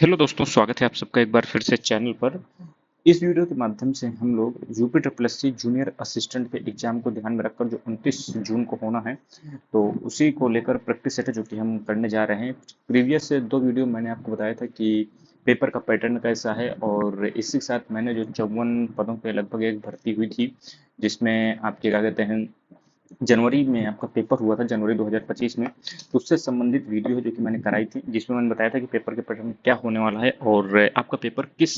Hello दोस्तों, स्वागत है आप सबका एक बार फिर से चैनल पर। इस वीडियो के माध्यम से हम लोग यूपी जूनियर असिस्टेंट के एग्जाम को ध्यान में रखकर जो 29 जून को होना है, तो उसी को लेकर प्रैक्टिस सेट है जो कि हम करने जा रहे हैं। प्रीवियस 2 वीडियो मैंने आपको बताया था कि पेपर का पैटर्न कैसा है, और इसी के साथ मैंने जो 54 पदों पे लगभग एक भर्ती हुई थी, जिसमें आपके क्या कहते हैं, जनवरी में आपका पेपर हुआ था, जनवरी 2025 में। तो उससे संबंधित वीडियो है जो कि मैंने कराई थी, जिसमें मैंने बताया था कि पेपर के पैटर्न क्या होने वाला है और आपका पेपर किस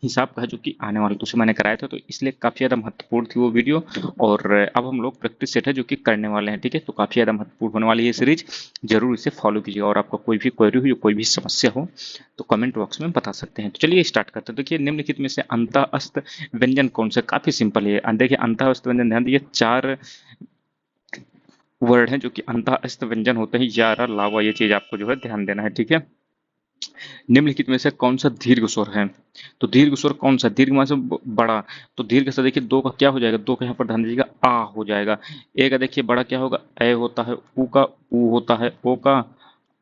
हिसाब का है जो कि आने वाला है, तो उसे मैंने कराया था। तो इसलिए काफ़ी ज़्यादा महत्वपूर्ण थी वो वीडियो। और अब हम लोग प्रैक्टिस सेट है जो कि करने वाले हैं, ठीक है। तो काफ़ी ज़्यादा महत्वपूर्ण होने वाली है ये सीरीज, जरूर इसे फॉलो कीजिएगा। और आपका कोई भी क्वेरी हो या कोई भी समस्या हो तो कमेंट बॉक्स में बता सकते हैं। तो चलिए स्टार्ट करते हैं। देखिए, निम्नलिखित में से अंतः अस्त व्यंजन कौन सा? काफ़ी सिंपल है। देखिए, अंतः अस्त व्यंजन, ध्यान दीजिए, 4 वर्ड हैं जो कि अंतः अस्त व्यंजन होते हैं। या, रा, लावा, ये चीज आपको जो है ध्यान देना है, ठीक है। निम्नलिखित में से कौन सा दीर्घ स्वर है? तो दीर्घ स्वर कौन सा? दीर्घ में से बड़ा। तो दीर्घ से देखिए, 2 का क्या हो जाएगा? 2 का यहाँ पर ध्यान दीजिएगा, आ हो जाएगा। ए का देखिए बड़ा क्या होगा? ए होता है। ऊ का ऊ होता है। ओ का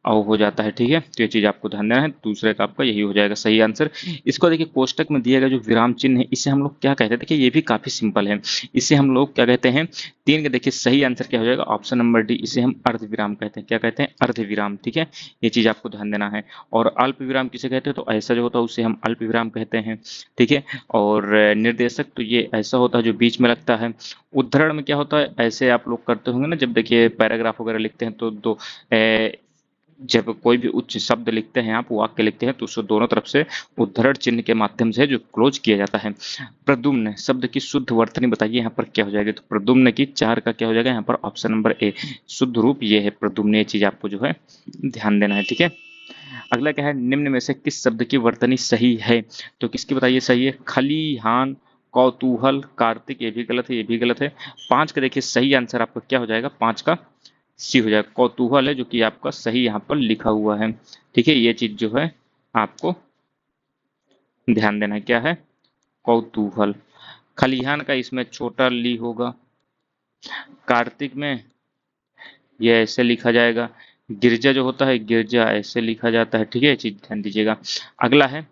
औ हो जाता है, ठीक है। तो ये चीज आपको ध्यान देना है। दूसरे का आपका यही हो जाएगा सही आंसर। इसको देखिए, कोष्टक में दिया गया जो विराम चिन्ह है, इसे हम लोग क्या कहते हैं? देखिए, ये भी काफी सिंपल है। इसे हम लोग क्या कहते हैं? 3 का देखिए सही आंसर क्या हो जाएगा? ऑप्शन नंबर डी, इसे हम अर्ध विराम कहते हैं। क्या कहते हैं? अर्ध विराम, ठीक है। ये चीज आपको ध्यान देना है। और अल्प विराम किसे कहते हैं? तो ऐसा जो होता है उसे हम अल्प विराम कहते हैं, ठीक है। और निर्देशक, तो ये ऐसा होता है जो बीच में लगता है। उद्धरण में क्या होता है? ऐसे आप लोग करते होंगे ना, जब देखिए पैराग्राफ वगैरह लिखते हैं तो जब कोई भी उच्च शब्द लिखते हैं, आप वाक्य लिखते हैं, तो उसको दोनों तरफ से उद्धरण चिन्ह के माध्यम से जो क्लोज किया जाता है। प्रद्युम्न शब्द की शुद्ध वर्तनी बताइए, यहाँ पर क्या हो जाएगा? तो प्रद्युम्न की 4 का क्या हो जाएगा? यहाँ पर ऑप्शन नंबर ए, शुद्ध रूप ये है प्रद्युम्न। ये चीज आपको जो है ध्यान देना है, ठीक है। अगला क्या है? निम्न में से किस शब्द की वर्तनी सही है? तो किसकी बताइए सही है? खलिहान, कौतूहल, कार्तिक, ये भी गलत है, ये भी गलत है। 5 का देखिए सही आंसर आपका क्या हो जाएगा? 5 का सी हो जाएगा। कौतूहल है जो कि आपका सही यहाँ पर लिखा हुआ है, ठीक है। ये चीज जो है आपको ध्यान देना है, क्या है? कौतूहल। खलिहान का इसमें छोटा ली होगा। कार्तिक में ये ऐसे लिखा जाएगा। गिरजा जो होता है, गिरजा ऐसे लिखा जाता है, ठीक है। ये चीज ध्यान दीजिएगा। अगला है,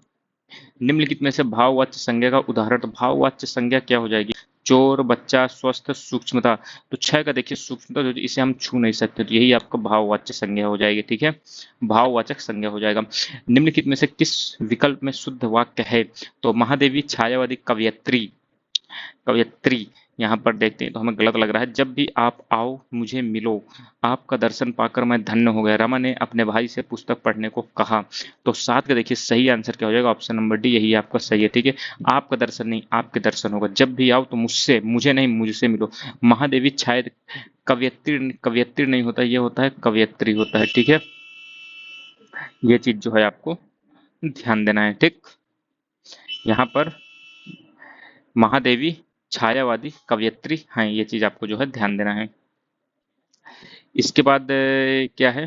निम्नलिखित में से भाववाच्य संज्ञा का उदाहरण। तो भाववाच्य संज्ञा क्या हो जाएगी? चोर, बच्चा, स्वस्थ, सूक्ष्मता। तो 6 का देखिए सूक्ष्मता, जो इसे हम छू नहीं सकते, तो यही आपका भाववाच्य संज्ञा हो जाएगी, ठीक है। भाववाचक संज्ञा हो जाएगा। निम्नलिखित में से किस विकल्प में शुद्ध वाक्य है? तो महादेवी छायावादी कवयित्री, कवयित्री यहाँ पर देखते हैं तो हमें गलत लग रहा है। जब भी आप आओ मुझे मिलो, आपका दर्शन पाकर मैं धन्य हो गया, रमा ने अपने भाई से पुस्तक पढ़ने को कहा। तो 7 का देखिए सही आंसर क्या हो जाएगा? ऑप्शन नंबर डी, यही आपका सही है, ठीक है। आपका दर्शन नहीं, आपके दर्शन होगा। जब भी आओ तो मुझसे, मुझे नहीं, मुझसे मिलो। महादेवी शायद कवयित्री, कवयित्री नहीं होता, ये होता है कवयित्री होता है, ठीक है। ये चीज जो है आपको ध्यान देना है, ठीक। यहाँ पर महादेवी छायावादी कवयित्री हैं, ये चीज आपको जो है ध्यान देना है। इसके बाद क्या है?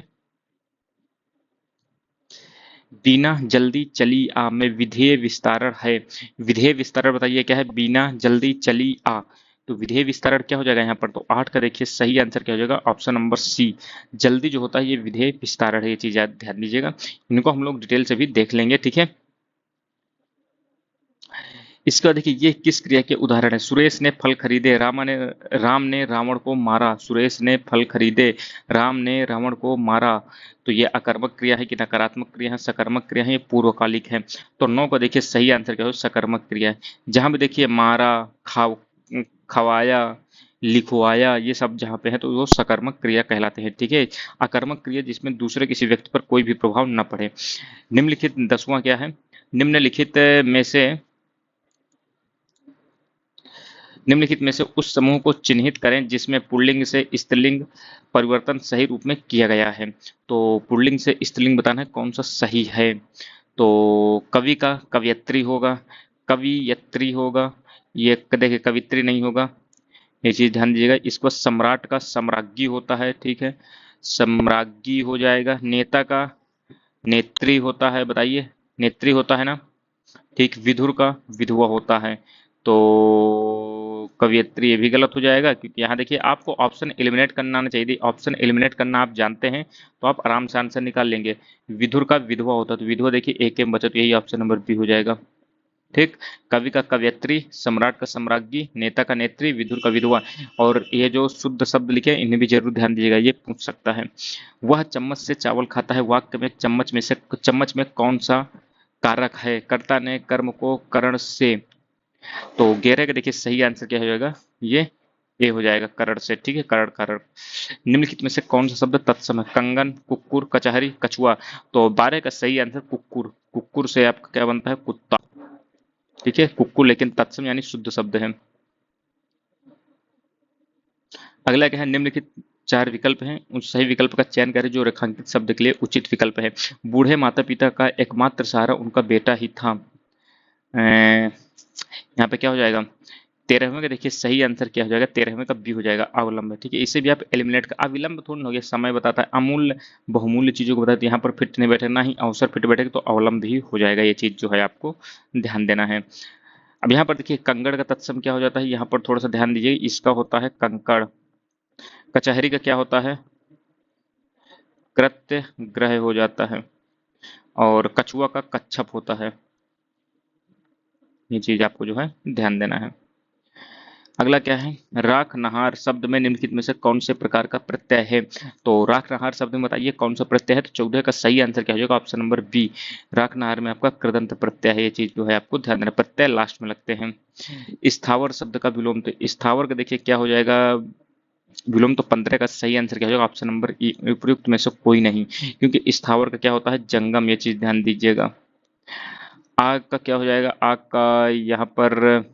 बीना जल्दी चली आ में विधेय विस्तारण है। विधेय विस्तारण बताइए क्या है? बीना जल्दी चली आ। तो विधेय विस्तारण क्या हो जाएगा यहाँ पर? तो 8 का देखिए सही आंसर क्या हो जाएगा? ऑप्शन नंबर सी, जल्दी जो होता है ये विधेय विस्तारण है। ये चीज ध्यान दीजिएगा। इनको हम लोग डिटेल से भी देख लेंगे, ठीक है। इसके बाद देखिए, ये किस क्रिया के उदाहरण है? सुरेश ने फल खरीदे, राम ने रावण को मारा। सुरेश ने फल खरीदे, राम ने रावण को मारा। तो ये अकर्मक क्रिया है कि नकारात्मक क्रिया है? सकर्मक क्रिया है, ये पूर्वकालिक है। तो 9 का देखिए सही आंसर क्या हो? सकर्मक क्रिया है। जहां भी देखिए मारा, खाव खवाया, लिखवाया, ये सब जहाँ पे है तो वो सकर्मक क्रिया कहलाते हैं, ठीक है। अकर्मक क्रिया जिसमें दूसरे किसी व्यक्ति पर कोई भी प्रभाव न पड़े। निम्नलिखित 10वां क्या है? निम्नलिखित में से निम्नलिखित में से उस समूह को चिन्हित करें जिसमें पुल्लिंग से स्त्रीलिंग परिवर्तन सही रूप में किया गया है। तो पुल्लिंग से स्त्रीलिंग बताना है कौन सा सही है। तो कवि का कवयित्री होगा, कवियत्री होगा, ये देखिए कवित्री नहीं होगा, ये चीज ध्यान दीजिएगा। इसको सम्राट का सम्राज्ञी होता है, ठीक है, सम्राज्ञी हो जाएगा। नेता का नेत्री होता है, बताइए, नेत्री होता है ना, ठीक। विधुर का विधवा होता है। तो कवियत्री, ये भी गलत हो जाएगा, क्योंकि यहाँ देखिए आपको ऑप्शन एलिमिनेट करना आना चाहिए। ऑप्शन एलिमिनेट करना आप जानते हैं तो आप आराम से आंसर निकाल लेंगे। विधुर का विधवा होता, तो विधवा देखिए एक एम बचा, तो यही ऑप्शन नंबर बी हो जाएगा। ठीक, कवि का कवयत्री, सम्राट का सम्राज्ञी, नेता का नेत्री, विदुर का विधवा। और ये जो शुद्ध शब्द लिखे इन्हें भी जरूर ध्यान दीजिएगा, ये पूछ सकता है। वह चम्मच से चावल खाता है, वाक्य में चम्मच में कौन सा कारक है? कर्ता ने कर्म को करण से, तो गेरे का देखिए सही आंसर क्या हो जाएगा, ये ए हो जाएगा, करण से। ठीक है, करण करण। निम्नलिखित में से कौन सा शब्द तत्सम है? कंगन, कुक्कुर, कचहरी, कछुआ। तो 12 का सही आंसर कुक्कुर। कुक्कुर से आपका क्या बनता है? कुत्ता। ठीक है, कुक्कुर लेकिन तत्सम यानी शुद्ध शब्द है। अगला क्या है? निम्नलिखित 4 विकल्प हैं, उस सही विकल्प का चयन करें जो रेखांकित शब्द के लिए उचित विकल्प है। बूढ़े माता पिता का एकमात्र सहारा उनका बेटा ही था। यहाँ पे क्या हो जाएगा? 13वें का देखिए सही आंसर क्या हो जाएगा? 13वें का बी हो जाएगा, अवलंब। ठीक है, इसे भी आप एलिमिनेट कर, अविलंब थोड़ा ना हो गया, समय बताता है, अमूल्य बहुमूल्य चीजों को बताते हैं, यहाँ पर फिट नहीं बैठे, ना ही अवसर फिट बैठेगा, तो अवलंब ही हो जाएगा। ये चीज जो है आपको ध्यान देना है। अब यहाँ पर देखिए कंकड़ का तत्सम क्या हो जाता है, यहाँ पर थोड़ा सा ध्यान दीजिए, इसका होता है कंकड़। कचहरी का क्या होता है? कृत्य ग्रह हो जाता है। और कछुआ का कच्छप होता है। ये चीज आपको जो है ध्यान देना है। अगला क्या है? राख नहार शब्द में निम्नलिखित में से कौन से प्रकार का प्रत्यय है? तो राख नहार शब्द में बताइए कौन सा प्रत्यय है? तो 14 का सही आंसर क्या हो जाएगा? ऑप्शन नंबर बी, राख नहार में आपका कृदंत प्रत्यय है। ये चीज जो है आपको ध्यान देना, प्रत्यय लास्ट में लगते हैं। स्थावर शब्द का विलोम, तो स्थावर का देखिए क्या हो जाएगा विलोम? तो 15 का सही आंसर क्या हो जाएगा? ऑप्शन नंबर ई, उपयुक्त में से कोई नहीं, क्योंकि स्थावर का क्या होता है? जंगम। ये चीज ध्यान दीजिएगा। आग का क्या हो जाएगा? आग का यहाँ पर,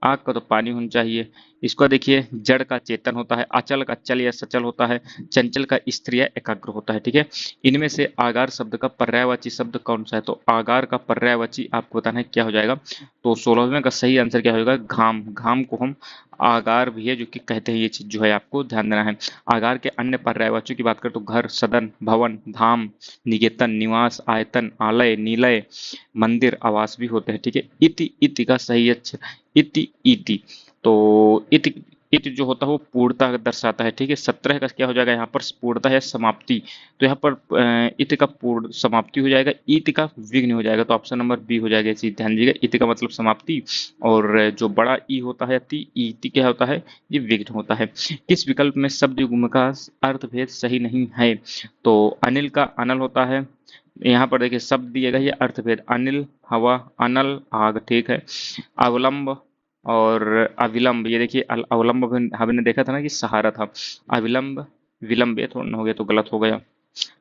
आग का तो पानी होना चाहिए। इसको देखिए जड़ का चेतन होता है, अचल का चल या सचल होता है, चंचल का स्थिर या एकाग्र होता है। ठीक है, इनमें से आगार शब्द का पर्यायवाची शब्द कौन सा है? तो आगार का पर्यायवाची आपको बताना है क्या हो जाएगा। तो 16वें का सही आंसर क्या होगा? घाम। घाम को हम आगार भी है जो कि कहते हैं। ये चीज जो है आपको ध्यान देना है। आगार के अन्य पर्यायवाचियों की बात करें तो घर, सदन, भवन, धाम, निकेतन, निवास, आयतन, आलय, निलय, मंदिर, आवास भी होते हैं। ठीक है, इति, इति का सही अक्षर इति, इति। तो इति, इति जो होता है वो पूर्णता दर्शाता है। ठीक है, 17 का क्या हो जाएगा? यहाँ पर पूर्णता है समाप्ति, तो यहाँ पर इति का पूर्ण समाप्ति हो जाएगा, इति का विघ्न हो जाएगा, तो ऑप्शन नंबर बी हो जाएगा। इसी ध्यान दीजिएगा, इति का मतलब समाप्ति, और जो बड़ा ई होता है ति, इति क्या होता है? ये विघ्न होता है। किस विकल्प में शब्द युग्म का अर्थभेद सही नहीं है? तो अनिल का अनल होता है, यहाँ पर देखिए शब्द दिएगा ये अर्थभेद, अनिल हवा, अनल आग। ठीक है, अवलंब और अविलंब, ये देखिए अवलंब हमने देखा था ना कि सहारा था, अविलंब विलंब, ये थोड़ा हो गया तो गलत हो गया,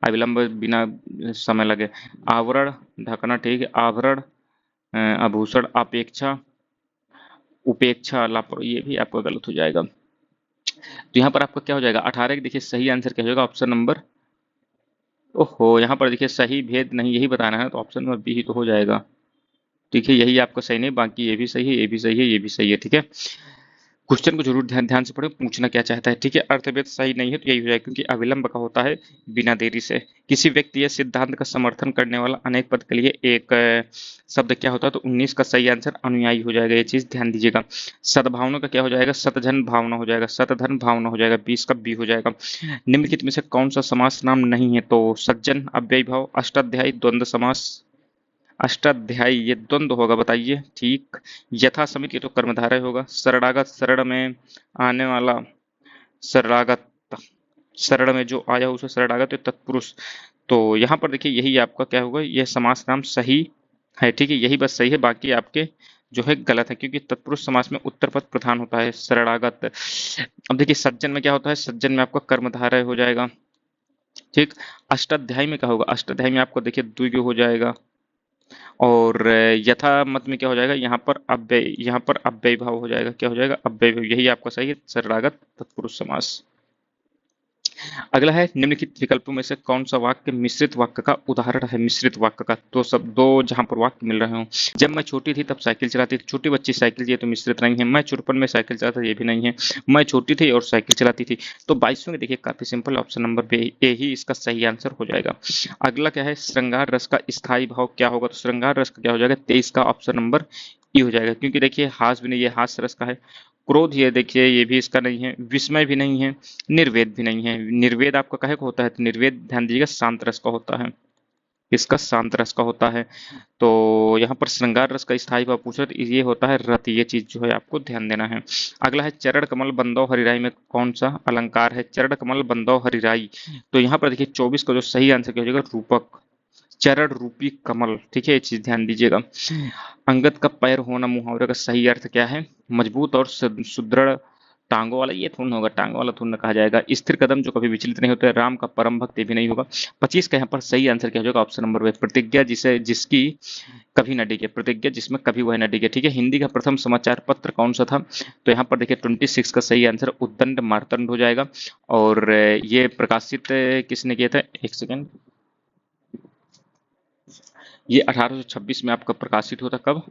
अविलंब बिना समय लगे। आवरण ढकना, ठीक है, आवरण आभूषण, अपेक्षा उपेक्षा, ये भी आपका गलत हो जाएगा। तो यहाँ पर आपका क्या हो जाएगा? 18 देखिए सही आंसर क्या हो जाएगा? ऑप्शन नंबर, ओहो, यहाँ पर देखिए सही भेद नहीं यही बताना है, तो ऑप्शन नंबर बी ही तो हो जाएगा। ठीक है, यही आपका सही नहीं, बाकी ये भी सही है, ये भी सही है, ये भी सही है। ठीक है, क्वेश्चन को जरूर ध्यान ध्यान से पढ़े, पूछना क्या चाहता है। ठीक है, अर्थभेद सही नहीं है तो यही हो जाएगा, क्योंकि अविलंब का होता है बिना देरी से। किसी व्यक्ति या सिद्धांत का समर्थन करने वाला अनेक पद के लिए एक शब्द क्या होता है? तो 19 का सही आंसर अनुयायी हो जाएगा। ये चीज ध्यान दीजिएगा। सद्भावना का क्या हो जाएगा? सतधन भावना हो जाएगा, सतधन भावना हो जाएगा, 20 का बी हो जाएगा। निम्नलिखित में से कौन सा समास नाम नहीं है? तो सज्जन, अव्ययी भाव, अष्टाध्यायी, द्वंद्व समास। अष्टाध्यायी ये द्वंद्व होगा, बताइए। ठीक, यथा समित ये तो कर्मधारय होगा। शरणागत, शरण में आने वाला, शरणागत, शरण में जो आया उसे शरणागत, ये तत्पुरुष। तो यहाँ पर देखिए यही आपका क्या होगा? यह समास नाम सही है। ठीक है, यही बस सही है, बाकी आपके जो है गलत है, क्योंकि तत्पुरुष समास में उत्तर पद प्रधान होता है, शरणागत। अब देखिए सज्जन में क्या होता है? सज्जन में आपका कर्मधारय हो जाएगा। ठीक, अष्टाध्यायी में क्या होगा? अष्टाध्यायी में आपको देखिए द्विगु हो जाएगा। और यथा मत में क्या हो जाएगा? यहाँ पर अव्ययी भाव हो जाएगा। क्या हो जाएगा? अव्ययी भाव, यही आपका सही है, शरणागत तत्पुरुष समास। अगला है निम्नलिखित विकल्पों में से कौन सा वाक्य मिश्रित वाक्य का उदाहरण है? मिश्रित वाक्य का तो सब दो जहां पर वाक्य मिल रहे हो, जब मैं छोटी थी तब साइकिल चलाती थी, छोटी बच्ची साइकिल, ये तो मिश्रित नहीं है। मैं छुरपन में साइकिल चलाता, ये भी नहीं है। मैं छोटी थी और साइकिल चलाती थी। तो 22वें में देखिए काफी सिंपल, ऑप्शन नंबर ए ही इसका सही आंसर हो जाएगा। अगला क्या है? श्रृंगार रस का स्थायी भाव क्या होगा? तो श्रृंगार रस का क्या हो जाएगा? 23 का ऑप्शन नंबर ई हो जाएगा, क्योंकि देखिए हास भी नहीं, ये हास्य रस का है। क्रोध ये देखिए ये भी इसका नहीं है, विस्मय भी नहीं है, निर्वेद भी नहीं है। निर्वेद आपका काहे का होता है, तो निर्वेद ध्यान दीजिएगा शांत रस का होता है, इसका शांत रस का होता है। तो यहाँ पर श्रृंगार रस का स्थायी भाव पूछा तो ये होता है रति, ये चीज जो है आपको ध्यान देना है। अगला है चरण कमल बंदौ हरिराई में कौन सा अलंकार है, चरण कमल बंदौ हरिराई। तो यहाँ पर देखिए 24 का जो सही आंसर क्या हो जाएगा, रूपक, चरण रूपी कमल, ठीक है, ये चीज ध्यान दीजिएगा। अंगद का पैर होना मुहावरे का सही अर्थ क्या है, मजबूत और सुदृढ़ टांगों वाला, ये थोड़ा ना होगा, टांगों वाला थोड़ा ना कहा जाएगा। स्थिर कदम जो कभी विचलित नहीं होते, राम का परम भक्त, ये भी नहीं होगा। 25 का यहाँ पर सही आंसर क्या हो जाएगा, ऑप्शन नंबर वे, प्रतिज्ञा जिसे जिसकी कभी न डिगे, प्रतिज्ञा जिसमें कभी वह न डिगे, ठीक है। हिंदी का प्रथम समाचार पत्र कौन सा था, तो यहाँ पर देखिए 26 का सही आंसर उद्दंड मार्तंड हो जाएगा। और ये प्रकाशित किसने किया था, एक सेकेंड, ये 1826 में आपका प्रकाशित होता, कब,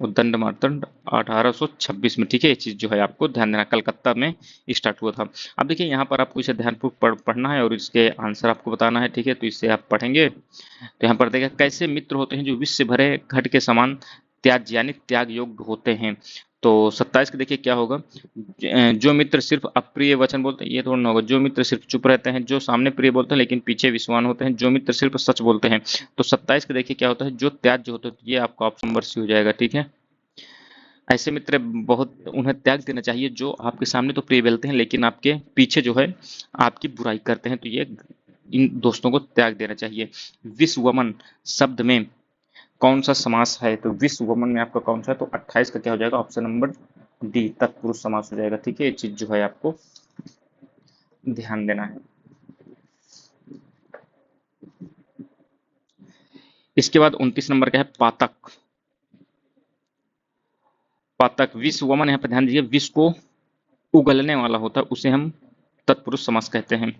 उद्दंड मार्तंड 1826 में, ठीक है। ये चीज जो है आपको ध्यान देना, कलकत्ता में स्टार्ट हुआ था। अब देखिए यहाँ पर आपको इसे ध्यानपूर्वक पढ़ना है और इसके आंसर आपको बताना है, ठीक है। तो इससे आप पढ़ेंगे तो यहाँ पर देखिए कैसे मित्र होते हैं जो विष से भरे घट के समान त्याज यानी त्याग योग्य होते हैं। तो 27 का देखिए क्या होगा, जो मित्र सिर्फ अप्रिय वचन बोलते हैं, ये थोड़ा ना होगा। जो मित्र सिर्फ चुप रहते हैं, जो सामने प्रिय बोलते हैं लेकिन पीछे विश्वान होते हैं, जो मित्र सिर्फ सच बोलते हैं। तो 27 का देखिए क्या होता है, जो त्याज्य होते हैं, ये आपका ऑप्शन नंबर सी हो जाएगा, ठीक है। ऐसे मित्र बहुत उन्हें त्याग देना चाहिए जो आपके सामने तो प्रिय बोलते हैं लेकिन आपके पीछे जो है आपकी बुराई करते हैं, तो ये इन दोस्तों को त्याग देना चाहिए। विश्वमन शब्द में कौन सा समास है, तो विश्वमन में आपका कौन सा है, तो 28 का क्या हो जाएगा, ऑप्शन नंबर डी, तत्पुरुष समास हो जाएगा, ठीक है। ये चीज जो है आपको ध्यान देना है। इसके बाद 29 नंबर का है पातक। पातक विश्वमन, यहाँ पे ध्यान दीजिए, विश्व को उगलने वाला होता है उसे हम तत्पुरुष समास कहते हैं,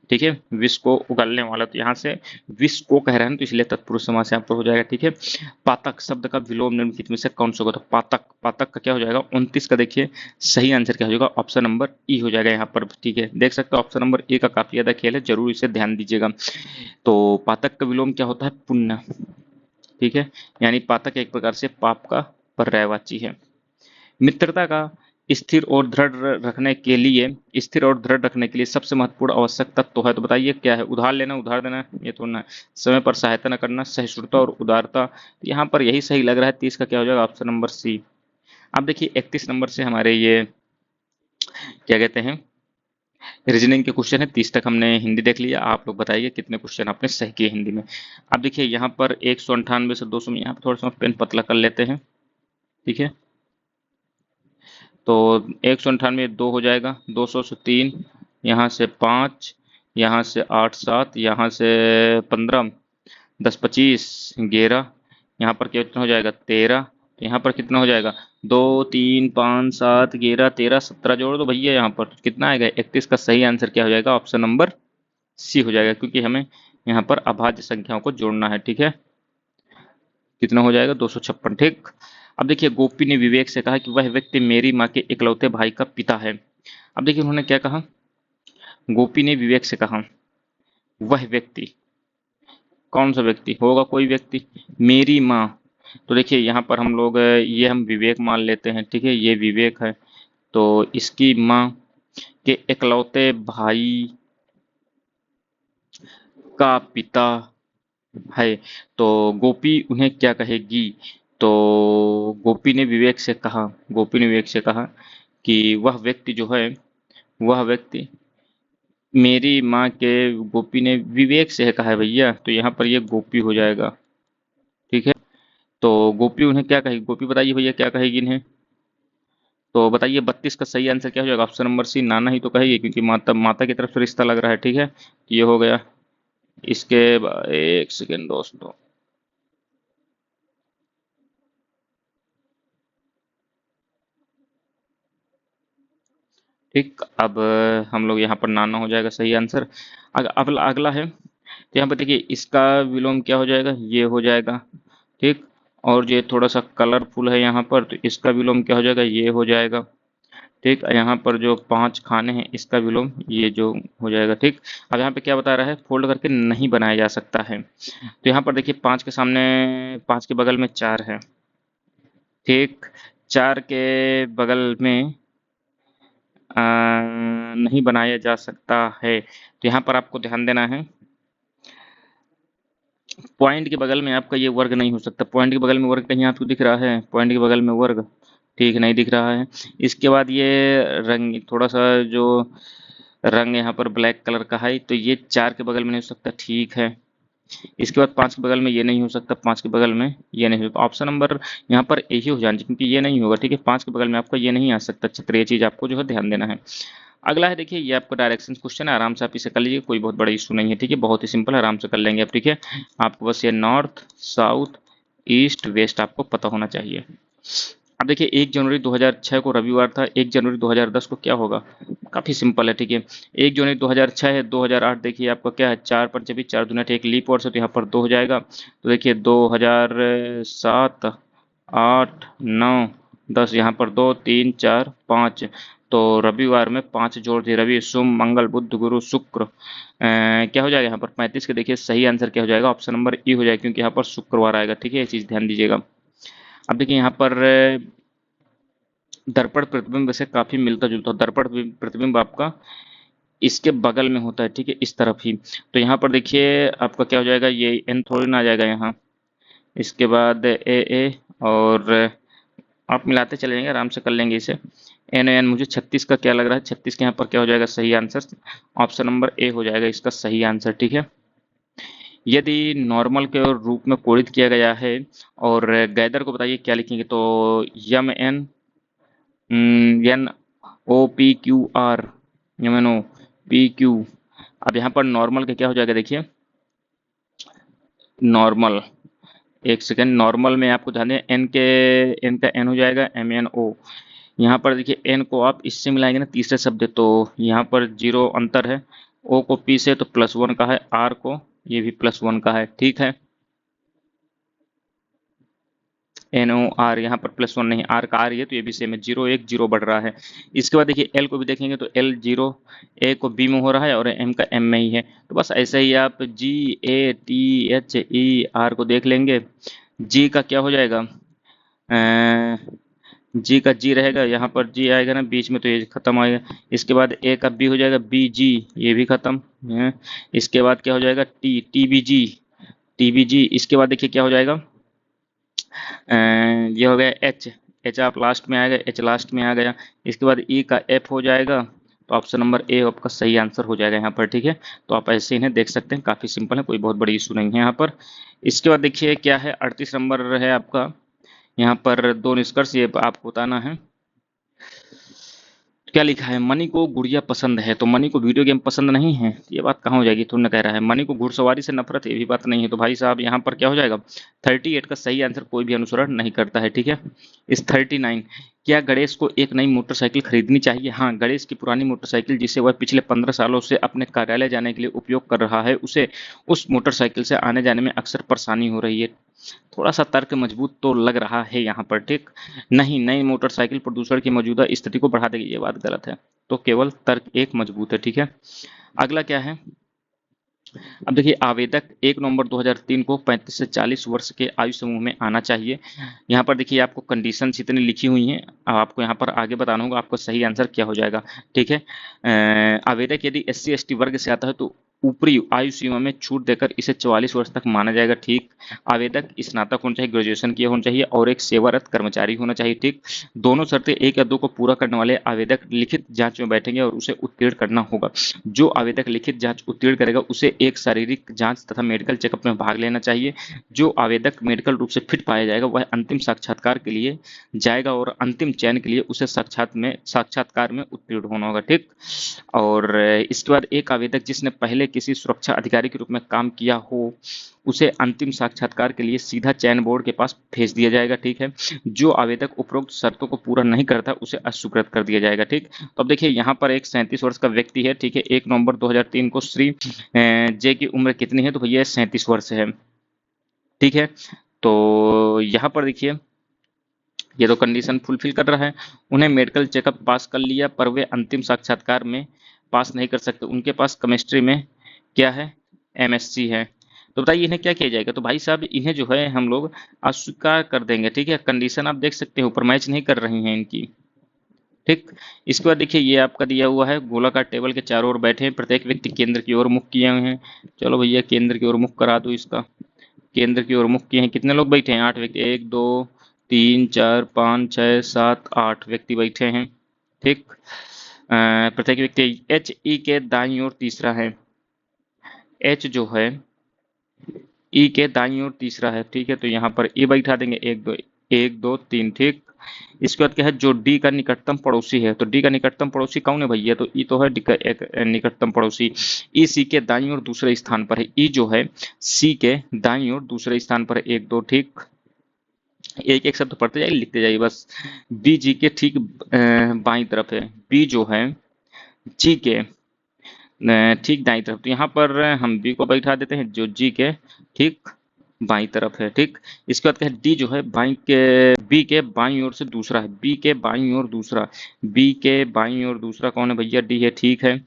ठीक है। विश्व को उगलने वाला, तो यहाँ से विश्व को कह रहे हैं तो इसलिए तत्पुरुष समास यहाँ पर हो जाएगा, ठीक है। पातक शब्द का विलोम निम्नलिखित में से कौन सा होगा, तो पातक, पातक का क्या हो जाएगा, 29 का देखिए सही आंसर क्या हो जाएगा, ऑप्शन नंबर ई हो जाएगा यहाँ पर, ठीक है। देख सकते हो ऑप्शन नंबर ए का काफी ज्यादा खेल है, जरूर इसे ध्यान दीजिएगा। तो पातक का विलोम क्या होता है, पुण्य, ठीक है। यानी पातक एक प्रकार से पाप का पर्यायवाची है। मित्रता का स्थिर और दृढ़ रखने के लिए, स्थिर और दृढ़ रखने के लिए सबसे महत्वपूर्ण आवश्यक तत्व तो है, तो बताइए क्या है, उधार लेना, उधार देना, ये तो ना, समय पर सहायता न करना, सहिष्णुता और उदारता, यहाँ पर यही सही लग रहा है। 30 का क्या हो जाएगा, ऑप्शन नंबर सी। अब देखिए 31 नंबर से हमारे ये क्या कहते हैं, रीजनिंग के क्वेश्चन है। 30 तक हमने हिंदी देख लिया, आप लोग बताइए कितने क्वेश्चन आपने सही किए हिंदी में। अब देखिए यहाँ पर 198 से 200 में, यहाँ पर थोड़ा सा पेन पतला कर लेते हैं, ठीक है। तो 198 दो हो जाएगा, 200 से 3, यहाँ से 5, यहाँ से 8 7, यहाँ से 15, 10 25, 11, यहाँ पर कितना हो जाएगा 13, तो यहाँ पर कितना हो जाएगा 2 3 5 7 11 13 17, जोड़ दो भैया, यहाँ पर कितना आएगा 31 का सही आंसर क्या हो जाएगा, ऑप्शन नंबर सी हो जाएगा, क्योंकि हमें यहाँ पर अभाज्य संख्याओं को जोड़ना है, ठीक है। कितना हो जाएगा 256, ठीक। अब देखिए गोपी ने विवेक से कहा कि वह व्यक्ति मेरी माँ के इकलौते भाई का पिता है। अब देखिए उन्होंने क्या कहा, गोपी ने विवेक से कहा, वह व्यक्ति, कौन सा व्यक्ति होगा, कोई व्यक्ति, मेरी माँ, तो देखिए यहाँ पर हम लोग ये हम विवेक मान लेते हैं, ठीक है, ये विवेक है। तो इसकी माँ के इकलौते भाई का पिता है, तो गोपी उन्हें क्या कहेगी, तो गोपी ने विवेक से कहा, गोपी ने विवेक से कहा कि वह व्यक्ति जो है, वह व्यक्ति मेरी माँ के, गोपी ने विवेक से कहा है भैया, तो यहाँ पर ये गोपी हो जाएगा, ठीक है। तो गोपी उन्हें क्या कहेगी, गोपी बताइए भैया क्या कहेगी इन्हें, तो बताइए 32 का सही आंसर क्या हो जाएगा, ऑप्शन नंबर सी, नाना ही तो कहेगी, क्योंकि माता माता की तरफ से रिश्ता लग रहा है, ठीक है। ये हो गया। इसके एक सेकेंड दोस्तों, ठीक। अब हम लोग यहाँ पर नाना हो जाएगा सही आंसर। अगला अगला है, तो यहाँ पर देखिए इसका विलोम क्या हो जाएगा, ये हो जाएगा, ठीक। और ये थोड़ा सा कलरफुल है यहाँ पर, तो इसका विलोम क्या हो जाएगा, ये हो जाएगा, ठीक। यहाँ पर जो 5 खाने हैं इसका विलोम ये जो हो जाएगा, ठीक। अब यहाँ पे क्या बता रहा है, फोल्ड करके नहीं बनाया जा सकता है, तो यहाँ पर देखिए 5 के सामने, 5 के बगल में 4 है, ठीक। 4 के बगल में नहीं बनाया जा सकता है, तो यहाँ पर आपको ध्यान देना है। पॉइंट के बगल में आपका ये वर्ग नहीं हो सकता। पॉइंट के बगल में वर्ग कहीं आपको दिख रहा है? पॉइंट के बगल में वर्ग ठीक नहीं दिख रहा है। इसके बाद ये रंग थोड़ा सा जो रंग यहाँ पर ब्लैक कलर का है, तो ये 4 के बगल में नहीं हो सकता, ठीक है। इसके बाद 5 के बगल में ये नहीं हो सकता, 5 के बगल में ये नहीं हो सकता। ऑप्शन नंबर यहाँ पर यही हो जाना चाहिए, क्योंकि ये नहीं होगा, ठीक है। 5 के बगल में आपका ये नहीं आ सकता चित्र, ये चीज़ आपको जो है ध्यान देना है। अगला है, देखिए ये आपका डायरेक्शन क्वेश्चन है, आराम से आप इसे कर लीजिए, कोई बहुत बड़ा इशू नहीं है, ठीक है। बहुत ही सिंपल है, आराम से कर लेंगे आप, ठीक है। आपको बस ये नॉर्थ साउथ ईस्ट वेस्ट आपको पता होना चाहिए। अब देखिए 1 जनवरी 2006 को रविवार था, 1 जनवरी 2010 को क्या होगा? काफ़ी सिंपल है, ठीक है। 1 जनवरी 2006 है, 2008 देखिए आपका क्या है, 4 पर जब 4 दूना एक लीप वर्ष है, तो यहाँ पर 2 हो जाएगा। तो देखिए 2007 8 9 10, यहाँ पर 2 3 4 5, तो रविवार में 5 जोड़ दिए, रवि सोम मंगल बुध गुरु शुक्र, क्या हो जाएगा यहाँ पर 35 के। देखिए सही आंसर क्या हो जाएगा? ऑप्शन नंबर ई हो जाएगा, क्योंकि यहाँ पर शुक्रवार आएगा, ठीक है। ये चीज़ ध्यान दीजिएगा। अब देखिए यहाँ पर दर्पण प्रतिबिंब से काफी मिलता जुलता, दर्पण प्रतिबिंब आपका इसके बगल में होता है, ठीक है, इस तरफ ही। तो यहाँ पर देखिए आपका क्या हो जाएगा, ये एन थोड़ी ना आ जाएगा यहाँ। इसके बाद ए और आप मिलाते चले जाएंगे, आराम से कर लेंगे इसे। एन मुझे 36 का क्या लग रहा है, 36 के यहाँ पर क्या हो जाएगा सही आंसर? ऑप्शन नंबर ए हो जाएगा इसका सही आंसर, ठीक है। यदि नॉर्मल के रूप में कोडित किया गया है और गैदर को बताइए क्या लिखेंगे, तो M N N O P Q R, M O P Q. अब यहाँ पर नॉर्मल का क्या हो जाएगा, देखिए नॉर्मल, एक सेकेंड, नॉर्मल में आपको ध्यान दें, एन का एन हो जाएगा एम एन ओ। यहाँ पर देखिए एन को आप इससे मिलाएंगे ना तीसरे शब्द, तो यहाँ पर 0 अंतर है। ओ को पी से तो +1 का है, आर को ये भी +1 का है, ठीक है। एन ओ आर, यहाँ पर +1 नहीं, आर का आर ही है, तो ये भी सेम है, 0 1 0 बढ़ रहा है। इसके बाद देखिए एल को भी देखेंगे, तो एल 0 ए को बी में हो रहा है और एम का एम में ही है। तो बस ऐसे ही आप G A T H E R को देख लेंगे। जी का क्या हो जाएगा, जी का जी रहेगा, यहाँ पर जी आएगा ना बीच में, तो ये खत्म आएगा। इसके बाद ए का बी हो जाएगा, बी जी, ये भी खत्म है। इसके बाद क्या हो जाएगा, टी टी बी जी, टी बी जी। इसके बाद देखिए क्या हो जाएगा, ये हो गया एच, एच आप लास्ट में आएगा, एच लास्ट में आ गया। इसके बाद ई का एफ हो जाएगा, तो ऑप्शन नंबर ए आपका सही आंसर हो जाएगा यहाँ पर, ठीक है। तो आप ऐसे इन्हें देख सकते हैं, काफ़ी सिंपल है, कोई बहुत बड़ी इशू नहीं है यहाँ पर। इसके बाद देखिए क्या है, 38 नंबर है आपका, यहाँ पर 2 निष्कर्ष ये आपको बताना है। क्या लिखा है, मनी को गुड़िया पसंद है, तो मनी को वीडियो गेम पसंद नहीं है, ये बात कहाँ हो जाएगी? तुमने कह रहा है मनी को घुड़सवारी से नफरत, ये भी बात नहीं है। तो भाई साहब यहाँ पर क्या हो जाएगा, 38 का सही आंसर कोई भी अनुसरण नहीं करता है, ठीक है। इस 39, क्या गणेश को एक नई मोटरसाइकिल खरीदनी चाहिए? हाँ, गणेश की पुरानी मोटरसाइकिल जिसे वह पिछले 15 सालों से अपने कार्यालय जाने के लिए उपयोग कर रहा है, उसे उस मोटरसाइकिल से आने जाने में अक्सर परेशानी हो रही है। थोड़ा सा तर्क मजबूत तो लग रहा है यहाँ पर, ठीक। नहीं, नई मोटरसाइकिल प्रदूषण की मौजूदा स्थिति को बढ़ा देगी, ये बात गलत है। तो केवल तर्क एक मजबूत है, ठीक है। अगला क्या है, अब देखिए आवेदक 1 नवंबर 2003 को 35 से 40 वर्ष के आयु समूह में आना चाहिए। यहाँ पर देखिए आपको कंडीशन इतनी लिखी हुई हैं, अब आपको यहाँ पर आगे बताना होगा आपको सही आंसर क्या हो जाएगा, ठीक है। आवेदक यदि SC ST वर्ग से आता है तो ऊपरी आयु सीमा में छूट देकर इसे 44 वर्ष तक माना जाएगा, ठीक। आवेदक स्नातक होना चाहिए, ग्रेजुएशन किया होना चाहिए और एक सेवारत कर्मचारी होना चाहिए, ठीक। दोनों शर्तें 1 या 2 को पूरा करने वाले आवेदक लिखित जांच में बैठेंगे और उसे उत्तीर्ण करना होगा। जो आवेदक लिखित जांच उत्तीर्ण करेगा उसे एक शारीरिक जांच तथा मेडिकल चेकअप में भाग लेना चाहिए। जो आवेदक मेडिकल रूप से फिट पाया जाएगा वह अंतिम साक्षात्कार के लिए जाएगा और अंतिम चयन के लिए उसे साक्षात्कार में उत्तीर्ण होना होगा, ठीक। और इसके बाद एक आवेदक जिसने पहले किसी सुरक्षा अधिकारी के रूप में काम किया हो उसे अंतिम साक्षात्कार के लिए सीधा चयन बोर्ड के पास भेज दिया जाएगा, ठीक है। जो आवेदक उपरोक्त शर्तों को पूरा नहीं करता उसे अस्वीकृत कर दिया जाएगा, ठीक। तो अब देखिए यहाँ पर एक 37 वर्ष का व्यक्ति है, ठीक है। 1 नवंबर 2003 को श्री जे की उम्र कितनी है, तो भैया 37 वर्ष है, ठीक है। तो यहाँ पर देखिए ये तो कंडीशन फुलफिल कर रहा है। उन्हें मेडिकल चेकअप पास कर लिया पर वे अंतिम साक्षात्कार में पास नहीं कर सकते, उनके पास केमिस्ट्री में क्या है, MSc है। तो बताइए इन्हें क्या किया जाएगा? तो भाई साहब इन्हें जो है हम लोग अस्वीकार कर देंगे, ठीक है। कंडीशन आप देख सकते हैं ऊपर मैच नहीं कर रही हैं इनकी, ठीक। इसके बाद देखिए ये आपका दिया हुआ है गोलाकार टेबल के चारों ओर बैठे हैं, प्रत्येक व्यक्ति केंद्र की ओर मुख किए हुए हैं। चलो भैया केंद्र की ओर मुख करा दो इसका। केंद्र की ओर मुख किए हैं, कितने लोग बैठे हैं? 8 व्यक्ति, 1 2 3 4 5 6 7 8 व्यक्ति बैठे हैं, ठीक। प्रत्येक व्यक्ति एच ई के दाईं ओर तीसरा है, एच जो है ई के दाईं ओर तीसरा है, ठीक है। तो यहाँ पर ए बैठा देंगे, 1 2 3, ठीक। इसके बाद क्या है, जो डी का निकटतम पड़ोसी है, तो डी का निकटतम पड़ोसी कौन है भैया? तो ई तो है डी का एक निकटतम पड़ोसी। ई सी के दाईं ओर दूसरे स्थान पर है, ई जो है सी के दाईं ओर दूसरे स्थान पर है, 1 2, ठीक। एक एक शब्द पढ़ते जाइए लिखते जाइए बस। बी जी के ठीक बाईं तरफ है, बी जो है जी के ठीक दाईं तरफ। तो यहाँ पर हम बी को बैठा देते हैं जो जी के ठीक बाईं तरफ है, ठीक। इसके बाद क्या है, डी जो है बाईं के बी के बाईं ओर से दूसरा है, बी के बाईं ओर दूसरा, बी के बाईं ओर दूसरा कौन है भैया? डी है, ठीक है।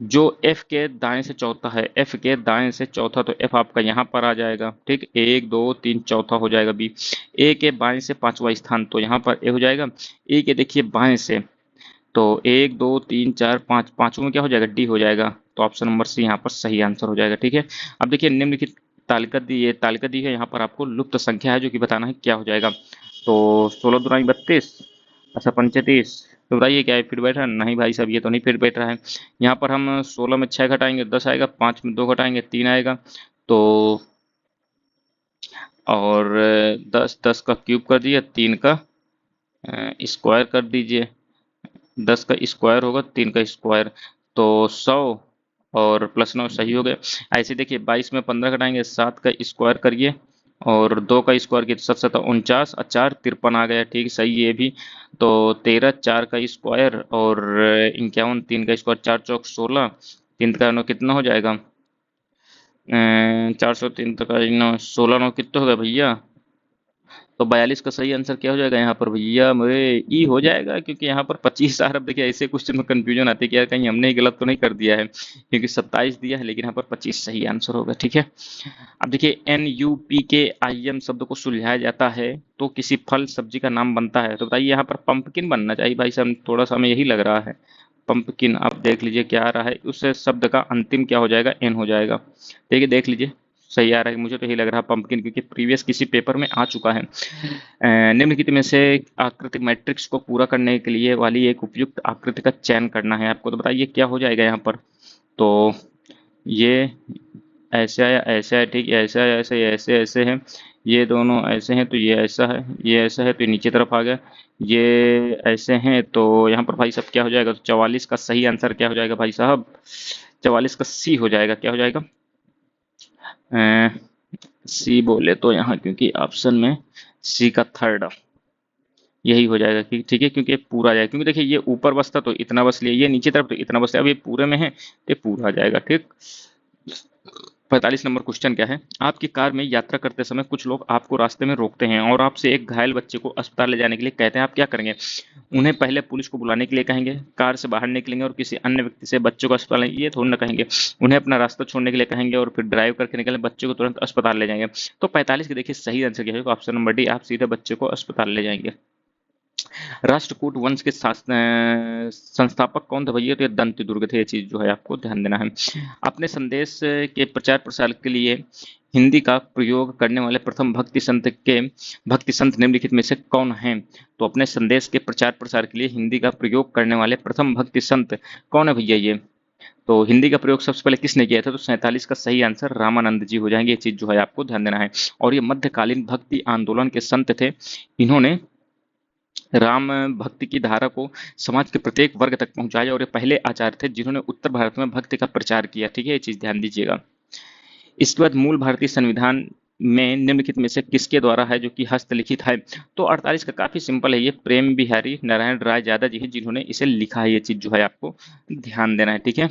जो एफ के दाएं से चौथा है, एफ के दाएं से चौथा, तो एफ आपका यहाँ पर आ जाएगा, ठीक। 1 2 3 चौथा हो जाएगा बी। ए के बाएं से पांचवा स्थान, तो यहाँ पर ए हो जाएगा। ए के देखिए बाएं से, तो 1 2 3 4 5, पांचों में क्या हो जाएगा? डी हो जाएगा। तो ऑप्शन नंबर सी यहाँ पर सही आंसर हो जाएगा, ठीक है। अब देखिए निम्नलिखित तालिका दी है, यहाँ पर आपको लुप्त संख्या है जो कि बताना है क्या हो जाएगा। तो 16 दुराई 32, अच्छा 35। तो बताइए क्या है, फिट बैठ रहा है? नहीं भाई साहब ये तो नहीं फिट बैठ रहा है। यहाँ पर हम 16 में 6 घटाएंगे 10 आएगा, 5 में 2 घटाएंगे 3 आएगा। तो और 10 10 का क्यूब कर दिया, 3 का स्क्वायर कर दीजिए। 10 का स्क्वायर होगा, 3 का स्क्वायर, तो 100 और प्लस 9 सही हो गया। ऐसे देखिए 22 में 15 घटाएंगे, 7 का स्क्वायर करिए और 2 का स्क्वायर किया, 7 7 49 और 4 53 आ गया, ठीक सही ये भी। तो 13 4 का स्क्वायर और 51, 3 का स्क्वायर, 4 चौक 16, 3 का 9 कितना हो जाएगा? 403 का 9, 16 9 कितना हो गया भैया? तो 42 का सही आंसर क्या हो जाएगा यहाँ पर भैया? मेरे ई हो जाएगा, क्योंकि यहाँ पर 25 आ रहा। अब देखिए ऐसे क्वेश्चन में कंफ्यूजन आती है कि यार कहीं हमने ही गलत तो नहीं कर दिया है, क्योंकि 27 दिया है लेकिन यहाँ पर 25 सही आंसर होगा, ठीक है। अब देखिए एन यू पी के आई एम शब्द को सुलझाया जाता है तो किसी फल सब्जी का नाम बनता है। तो बताइए यहाँ पर पंपकिन बनना चाहिए भाई साहब, थोड़ा सा हमें यही लग रहा है। पंपकिन, आप देख लीजिए क्या आ रहा है, उस शब्द का अंतिम क्या हो जाएगा? एन हो जाएगा, ठीक है। देख लीजिए सही आ रहा है, मुझे तो यही लग रहा है पंपकिन, क्योंकि प्रीवियस किसी पेपर में आ चुका है। निम्नलिखित में से आकृतिक मैट्रिक्स को पूरा करने के लिए वाली एक उपयुक्त आकृति का चयन करना है आपको। तो बताइए क्या हो जाएगा यहाँ पर? तो ये ऐसा है, ऐसा है, ठीक, ऐसा है, ऐसे ऐसे ऐसे है, ये दोनों ऐसे हैं तो ये ऐसा है, ये ऐसा है तो ये नीचे तरफ आ गया, ये ऐसे हैं तो यहाँ पर भाई साहब क्या हो जाएगा? तो 44 का सही आंसर क्या हो जाएगा भाई साहब? 44 का सी हो जाएगा, क्या हो जाएगा? सी बोले तो यहाँ, क्योंकि ऑप्शन में सी का थर्ड यही हो जाएगा कि ठीक है, क्योंकि ये पूरा आ जाएगा। क्योंकि देखिए ये ऊपर बसता तो इतना बस लिया, ये नीचे तरफ तो इतना बस लिया, अब ये पूरे में है तो ये पूरा आ जाएगा, ठीक। 45 नंबर क्वेश्चन क्या है, आपकी कार में यात्रा करते समय कुछ लोग आपको रास्ते में रोकते हैं और आपसे एक घायल बच्चे को अस्पताल ले जाने के लिए कहते हैं, आप क्या करेंगे? उन्हें पहले पुलिस को बुलाने के लिए कहेंगे, कार से बाहर निकलेंगे और किसी अन्य व्यक्ति से बच्चों को अस्पताल, ये थोड़ी ना कहेंगे। उन्हें अपना रास्ता छोड़ने के लिए कहेंगे और फिर ड्राइव करके निकले बच्चे को तुरंत अस्पताल ले जाएंगे। तो 45 के देखिए सही आंसर क्या है? ऑप्शन नंबर डी, आप सीधे बच्चे को अस्पताल ले जाएंगे। राष्ट्रकूट वंश के संस्थापक कौन थे भैया? तो ये दंती दुर्ग थे, ये चीज जो है आपको ध्यान देना है। अपने संदेश के प्रचार प्रसार के लिए हिंदी का प्रयोग करने वाले प्रथम भक्ति संत निम्नलिखित में से कौन हैं? तो अपने संदेश के प्रचार प्रसार के लिए हिंदी का प्रयोग करने वाले प्रथम भक्ति संत कौन है भैया? ये तो हिंदी का प्रयोग सबसे पहले किसने किया था? तो 47 का सही आंसर रामानंद जी हो जाएंगे, ये चीज जो है आपको ध्यान देना है। और ये मध्यकालीन भक्ति आंदोलन के संत थे, इन्होंने राम भक्ति की धारा को समाज के प्रत्येक वर्ग तक पहुंचाया और ये पहले आचार्य थे जिन्होंने उत्तर भारत में भक्ति का प्रचार किया, ठीक है, ये चीज ध्यान दीजिएगा। इसके बाद मूल भारतीय संविधान में निम्नलिखित में से किसके द्वारा है जो कि हस्तलिखित है? तो 48 का काफी सिंपल है, ये प्रेम बिहारी नारायण राय यादव जी है जिन्होंने इसे लिखा है, ये चीज जो है आपको ध्यान देना है, ठीक है।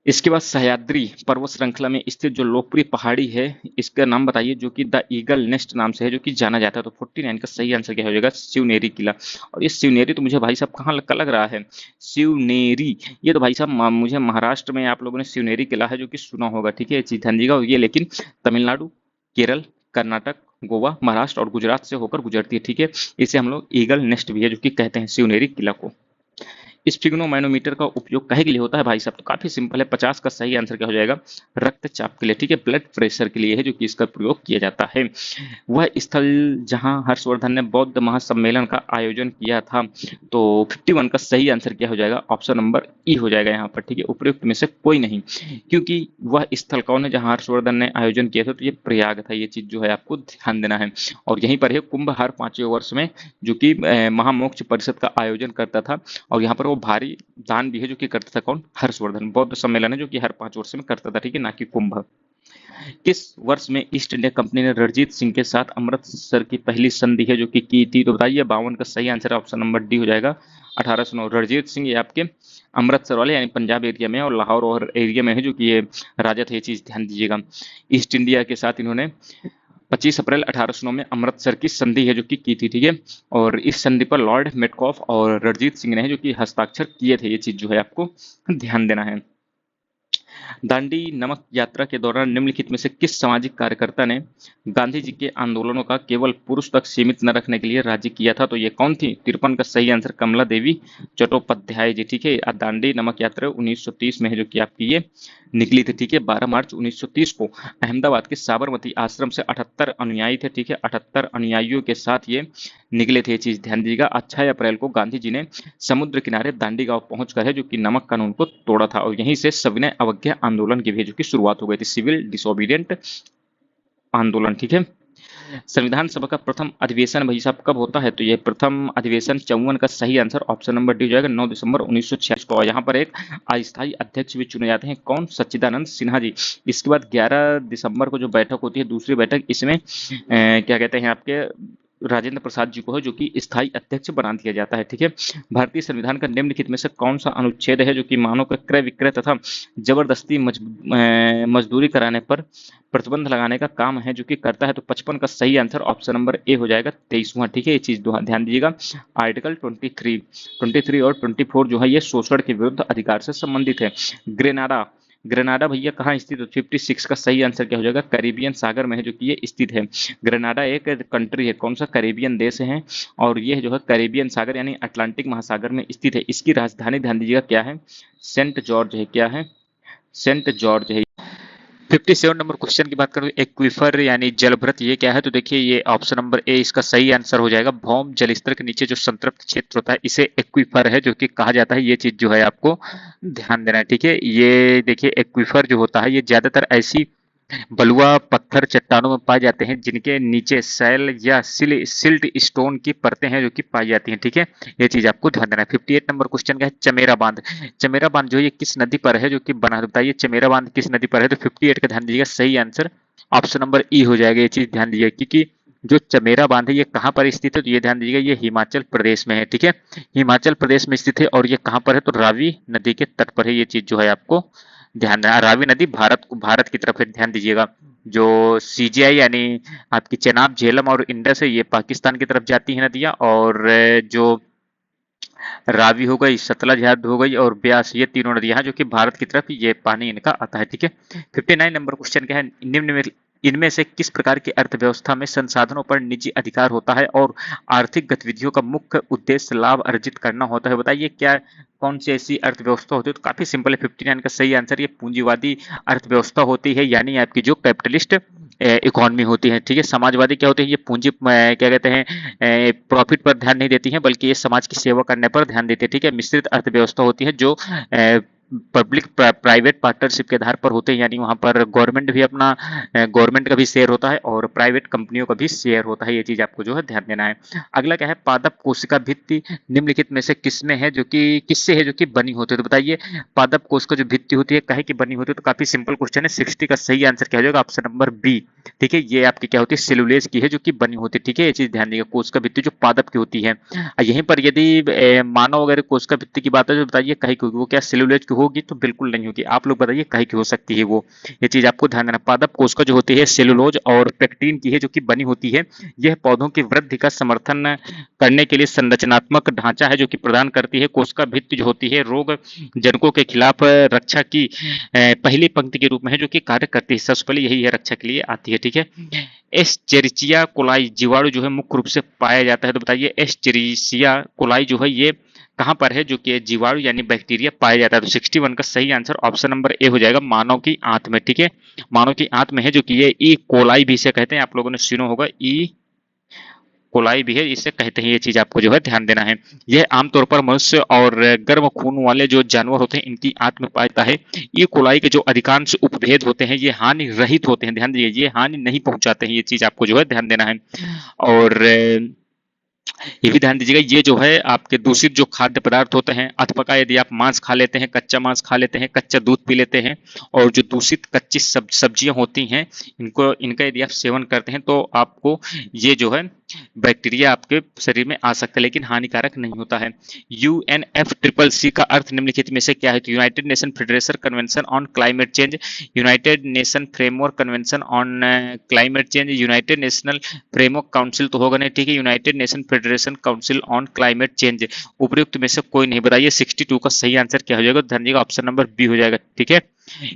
इसके बाद सह्याद्री पर्वत श्रृंखला में स्थित जो लोकप्रिय पहाड़ी है, इसका नाम बताइए जो कि द ईगल नेस्ट नाम से है, जो कि जाना जाता है। तो 49 का सही आंसर क्या हो जाएगा? शिवनेरी किला। और ये शिवनेरी तो मुझे भाई साहब कहाँ लग रहा है? शिवनेरी, ये तो भाई साहब मुझे महाराष्ट्र में आप लोगों ने शिवनेरी किला है जो कि सुना होगा, ठीक है, ये चीज ध्यान दीजिएगा। और ये लेकिन तमिलनाडु, केरल, कर्नाटक, गोवा, महाराष्ट्र और गुजरात से होकर गुजरती है, ठीक है। इसे हम लोग ईगल नेस्ट भी है जो कि कहते हैं शिवनेरी किला को। स्फिग्नोमैनोमीटर का उपयोग काहे के लिए होता है भाई साहब? तो काफी सिंपल है, 50 का सही आंसर क्या हो जाएगा? रक्तचाप के लिए, ठीक है, ब्लड प्रेशर के लिए है जो कि इसका प्रयोग किया जाता है। वह स्थल जहां हर्षवर्धन ने बौद्ध महासम्मेलन का आयोजन किया था। तो 51 का सही आंसर क्या हो जाएगा? ऑप्शन नंबर ई हो जाएगा यहाँ पर, ठीक है, उपयुक्त में से कोई नहीं, क्योंकि वह स्थल कौन है जहां हर्षवर्धन ने आयोजन किया था? तो ये प्रयाग था, ये चीज जो है आपको ध्यान देना है। और यहीं पर है कुंभ हर 5वें वर्ष में जो कि महामोक्ष परिषद का आयोजन करता था। और यहाँ पर वो भारी दान भी है जो कि करता था कौन? हर्षवर्धन। बौद्ध सम्मेलन है जो कि हर 5 वर्ष में करता था, ठीक है, ना कि कुंभ। किस वर्ष में ईस्ट इंडिया कंपनी ने रणजीत सिंह के साथ अमृतसर की पहली संधि है जो कि की थी? तो बताइए, 52 का सही आंसर ऑप्शन नंबर डी हो जाएगा, 1809। रणजीत सिंह ये आपके अमृतसर वाले यानी पंजाब एरिया में और लाहौर और एरिया में है जो कि ये राजा थे, ये चीज ध्यान दीजिएगा। ईस्ट इंडिया के साथ इन्होंने 25 अप्रैल 1809 में अमृतसर की संधि है जो कि की थी, ठीक है। और इस संधि पर लॉर्ड मेटकॉफ और रणजीत सिंह ने है जो कि हस्ताक्षर किए थे, ये चीज जो है आपको ध्यान देना है। दांडी नमक यात्रा के दौरान निम्नलिखित में से किस सामाजिक कार्यकर्ता ने गांधी जी के आंदोलनों का केवल पुरुष तक सीमित न रखने के लिए राज्य किया था? तो ये कौन थी? 53 का सही आंसर कमला देवी चट्टोपाध्याय जी, ठीक है। दांडी नमक यात्रा 1930 में है जो कि आपकी ये निकली थी, ठीक है। 12 मार्च 1930 को अहमदाबाद के साबरमती आश्रम से 78 अनुयायी थे, ठीक है, 78 अनुयायियों के साथ ये निकले थे, ये चीज ध्यान दीजिएगा। 6 अप्रैल को गांधी जी ने समुद्र किनारे दांडी गांव पहुंचकर है जो कि नमक कानून को तोड़ा था। और यहीं से सविनय अवज्ञा आंदोलन की भी जो कि शुरुआत हो गई थी, सिविल डिसोबीडियंट आंदोलन, ठीक है। संविधान सभा का प्रथम अधिवेशन भाई साहब कब होता है? तो ये प्रथम अधिवेशन 54 का सही आंसर ऑप्शन नंबर डी हो जाएगा, 9 दिसंबर 1946 को। यहाँ पर एक अस्थायी अध्यक्ष भी चुने जाते हैं, कौन? सच्चिदानंद सिन्हा जी। इसके बाद 11 दिसंबर को जो बैठक होती है, दूसरी बैठक, इसमें क्या कहते हैं आपके राजेंद्र प्रसाद जी को है जो कि स्थायी अध्यक्ष बना दिया जाता है, ठीक है। भारतीय संविधान का निम्नलिखित में से कौन सा अनुच्छेद है जो कि मानव का क्रय विक्रय तथा जबरदस्ती मजदूरी कराने पर प्रतिबंध लगाने का काम है जो कि करता है? तो 55 का सही आंसर ऑप्शन नंबर ए हो जाएगा, 23वां, ठीक है। ये चीज ध्यान दीजिएगा। आर्टिकल 23 और 24 जो है ये शोषण के विरुद्ध अधिकार से संबंधित है। ग्रेनाडा, ग्रेनाडा भैया कहाँ स्थित है? 56 का सही आंसर क्या हो जाएगा? कैरिबियन सागर में है जो कि ये स्थित है। ग्रेनाडा एक कंट्री है, कौन सा? कैरिबियन देश है। और ये जो है कैरिबियन सागर यानी अटलांटिक महासागर में स्थित है। इसकी राजधानी ध्यान दीजिएगा क्या है? सेंट जॉर्ज है, क्या है? सेंट जॉर्ज है। 57 नंबर क्वेश्चन की बात करूं, एक्विफर यानी जलभृत, ये क्या है? तो देखिए ये ऑप्शन नंबर ए इसका सही आंसर हो जाएगा। भौम जल स्तर के नीचे जो संतृप्त क्षेत्र होता है इसे एक्विफर है जो कि कहा जाता है, ये चीज जो है आपको ध्यान देना है, ठीक है। ये देखिए एक्विफर जो होता है ये ज्यादातर ऐसी बलुआ पत्थर चट्टानों में पाए जाते हैं जिनके नीचे सैल या सिल्ट स्टोन की परतें हैं जो कि पाई जाती हैं, ठीक है। ये चीज आपको ध्यान देना है। 58 नंबर क्वेश्चन का है चमेरा बांध। चमेरा बांध जो है ये किस नदी पर है जो कि बना है? बताइए चमेरा बांध किस नदी पर है? तो 58 का ध्यान दीजिएगा, सही आंसर ऑप्शन नंबर ई हो जाएगा। ये चीज ध्यान दीजिएगा क्योंकि जो चमेरा बांध है ये कहाँ पर स्थित है? तो ये ध्यान दीजिएगा, ये हिमाचल प्रदेश में है, ठीक है। हिमाचल प्रदेश में स्थित है। और ये कहाँ पर है? तो रावी नदी के तट पर है। ये चीज जो है आपको ध्यान देना। रावी नदी भारत की तरफ है, ध्यान दीजिएगा। जो सीजीआई यानी आपकी चेनाब, झेलम और इंडस है ये पाकिस्तान की तरफ जाती है नदियां। और जो रावी हो गई, सतलज हो गई और ब्यास, ये तीनों नदियां हैं जो कि भारत की तरफ ये पानी इनका आता है, ठीक है। 59 नंबर क्वेश्चन क्या है, निम्न में इनमें से किस प्रकार की अर्थव्यवस्था में संसाधनों पर निजी अधिकार होता है और आर्थिक गतिविधियों का मुख्य उद्देश्य लाभ अर्जित करना होता है? बताइए क्या कौन सी ऐसी अर्थव्यवस्था होती है? तो काफी सिंपल है, 59 का सही आंसर ये पूंजीवादी अर्थव्यवस्था होती है, यानी आपकी जो कैपिटलिस्ट इकोनॉमी होती है, ठीक है। समाजवादी क्या होती है? ये पूंजी क्या कहते हैं प्रॉफिट पर ध्यान नहीं देती है बल्कि ये समाज की सेवा करने पर ध्यान देती है, ठीक है। मिश्रित अर्थव्यवस्था होती है जो पब्लिक प्राइवेट पार्टनरशिप के आधार पर होते हैं, यानी वहां पर गवर्नमेंट का भी शेयर होता है और प्राइवेट कंपनियों का भी शेयर होता है। ये चीज आपको जो है ध्यान देना है। अगला क्या है, पादप कोशिका भित्ति निम्नलिखित में से किसमें है जो कि किससे है जो कि बनी होती है? तो बताइए पादप कोशिका जो भित्ति होती है कहे की बनी होती है? तो काफी सिंपल क्वेश्चन है। 60 का सही आंसर क्या हो जाएगा? ऑप्शन नंबर बी, ठीक है, ये आपकी क्या होती है, सेलुलोज की है जो कि बनी होती है। ठीक है, ये चीज ध्यान देगा। कोशिका भित्ति जो पादप की होती है, यहीं पर यदि मानव अगर कोशिका भित्ति की बात है तो बताइए कहीं की होगी, वो क्या सेलुलोज की होगी? तो बिल्कुल नहीं होगी। आप लोग बताइए कहीं की हो सकती है वो, ये चीज आपको ध्यान देना। पादप कोशिका जो होती है सेलुलोज और पेक्टिन की है जो कि बनी होती है। यह पौधों की वृद्धि का समर्थन करने के लिए संरचनात्मक ढांचा है जो कि प्रदान करती है। कोशिका भित्ति जो होती है रोग जनकों के खिलाफ रक्षा की पहली पंक्ति के रूप में है जो कि कार्य करती है। सबसे पहले यही है, रक्षा के लिए आती है। ठीक है, एस्चेरिचिया कोलाई जीवाणु जो है मुख्य रूप से पाया जाता है। तो बताइए एस्चेरिचिया कोलाई जो है ये कहाँ पर है जो कि जीवाणु यानी बैक्टीरिया पाया जाता है? तो 61 का सही आंसर ऑप्शन नंबर ए हो जाएगा, मानव की आंत में। ठीक है, मानव की आंत में है जो कि ये ई कोलाई भी इसे कहते हैं, आप लोगों ने सुना होगा, ई कोलाई भी है इसे कहते हैं। ये चीज आपको जो है ध्यान देना है। यह आमतौर पर मनुष्य और गर्म खून वाले जो जानवर होते हैं इनकी आंत में पाया जाता है। ई कोलाई के जो अधिकांश उपभेद होते हैं ये हानि रहित होते हैं, ध्यान दीजिए, ये हानि नहीं पहुंचाते हैं। ये चीज आपको जो है ध्यान देना है। और ये भी ध्यान दीजिएगा, ये जो है आपके दूषित जो खाद्य पदार्थ होते हैं अथवा यदि आप मांस खा लेते हैं, कच्चा मांस खा लेते हैं, कच्चा दूध पी लेते हैं, और जो दूषित कच्ची सब्जियां होती हैं इनका यदि आप सेवन करते हैं तो आपको ये जो है बैक्टीरिया आपके शरीर में आ सकता है, लेकिन हानिकारक नहीं होता है। UNFCCC का अर्थ निम्नलिखित में से क्या है? तो United nation federation convention on climate change, United nation framework convention on climate change, United national framework council तो होगा नहीं। ठीक है, United nation federation council on climate change, उपयुक्त में से कोई नहीं। बताइए 62 का सही आंसर क्या हो जाएगा? ध्यान दीजिएगा, ऑप्शन नंबर बी हो जाएगा। ठीक है,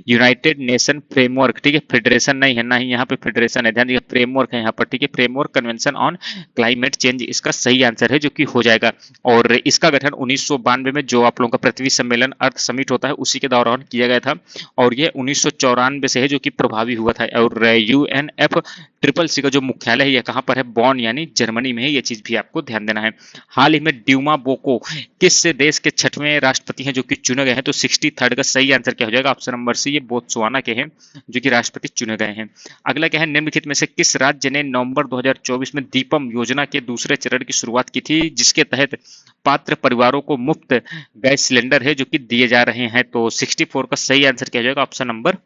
यूनाइटेड नेशन फ्रेमवर्क, ठीक है, फेडरेशन नहीं है, ना ही यहाँ पे फेडरेशन है, ध्यान दीजिए फ्रेमवर्क है यहाँ पर। ठीक है, framework convention on climate change इसका सही आंसर है जो कि हो जाएगा। और इसका गठन 1992 में जो आप लोगों का पृथ्वी सम्मेलन अर्थ समिट होता है उसी के दौरान किया गया था, और यह 1994 से है जो कि प्रभावी हुआ था। और UNFCCC का जो मुख्यालय है यह कहाँ पर है? बॉन यानी जर्मनी में है। ये चीज भी आपको ध्यान देना है। हाल ही में ड्यूमा बोको किस देश के 6वें राष्ट्रपति हैं जो कि चुने गए हैं? तो 63 का सही आंसर क्या हो जाएगा? ऑप्शन नंबर सी, ये बोत्सवाना के हैं जो कि राष्ट्रपति चुने गए हैं। अगला क्या है? निम्नलिखित में से किस राज्य ने नवंबर 2024 में दीपम योजना के दूसरे चरण की शुरुआत की थी जिसके तहत पात्र परिवारों को मुफ्त गैस सिलेंडर है जो कि दिए जा रहे हैं? तो 64 का सही आंसर क्या हो जाएगा? ऑप्शन नंबर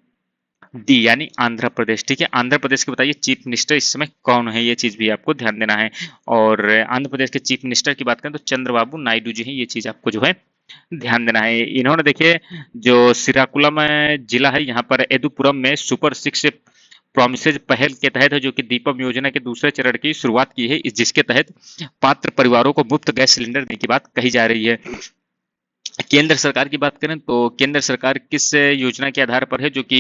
डी यानी आंध्र प्रदेश। ठीक है, आंध्र प्रदेश के बताइए चीफ मिनिस्टर इस समय कौन है? ये चीज भी आपको ध्यान देना है। और आंध्र प्रदेश के चीफ मिनिस्टर की बात करें तो चंद्रबाबू नायडू जी हैं। ये चीज आपको जो है ध्यान देना है। इन्होंने देखिए जो श्रीकाकुलम जिला है यहाँ पर एदुपुरम में सुपर 6 प्रोमिसेज पहल के तहत है जो कि दीपम योजना के दूसरे चरण की शुरुआत की है, जिसके तहत पात्र परिवारों को मुफ्त गैस सिलेंडर देने की बात कही जा रही है। केंद्र सरकार की बात करें तो केंद्र सरकार किस योजना के आधार पर है जो कि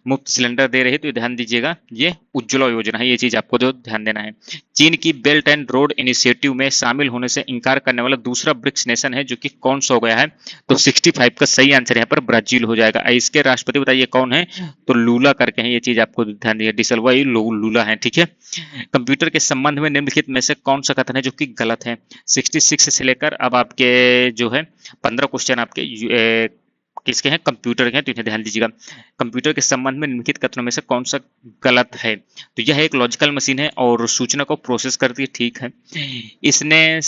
मुफ्त सिलेंडर दे रही है? तो ध्यान दीजिएगा ये उज्ज्वला योजना है। ये चीज आपको जो ध्यान देना है। चीन की बेल्ट एंड रोड इनिशिएटिव में शामिल होने से इनकार करने वाला दूसरा ब्रिक्स नेशन है जो कि कौन सा हो गया है? तो 65 का सही आंसर यहाँ पर ब्राजील हो जाएगा। इसके राष्ट्रपति बताइए कौन है? तो लूला करके हैं। ये चीज आपको ध्यान दीजिए, डिसल्वा लूला है। ठीक है, कंप्यूटर के संबंध में निम्नलिखित में से कौन सा कथन है जो कि गलत है? 66 से लेकर अब आपके जो है 15 क्वेश्चन आपके किसके हैं? कंप्यूटर के हैं, तो इन्हें ध्यान दीजिएगा। कंप्यूटर के संबंध में निम्नलिखित कथनों में से कौन सा गलत है? तो यह एक लॉजिकल मशीन है और सूचना को प्रोसेस करती है। ठीक है, इसने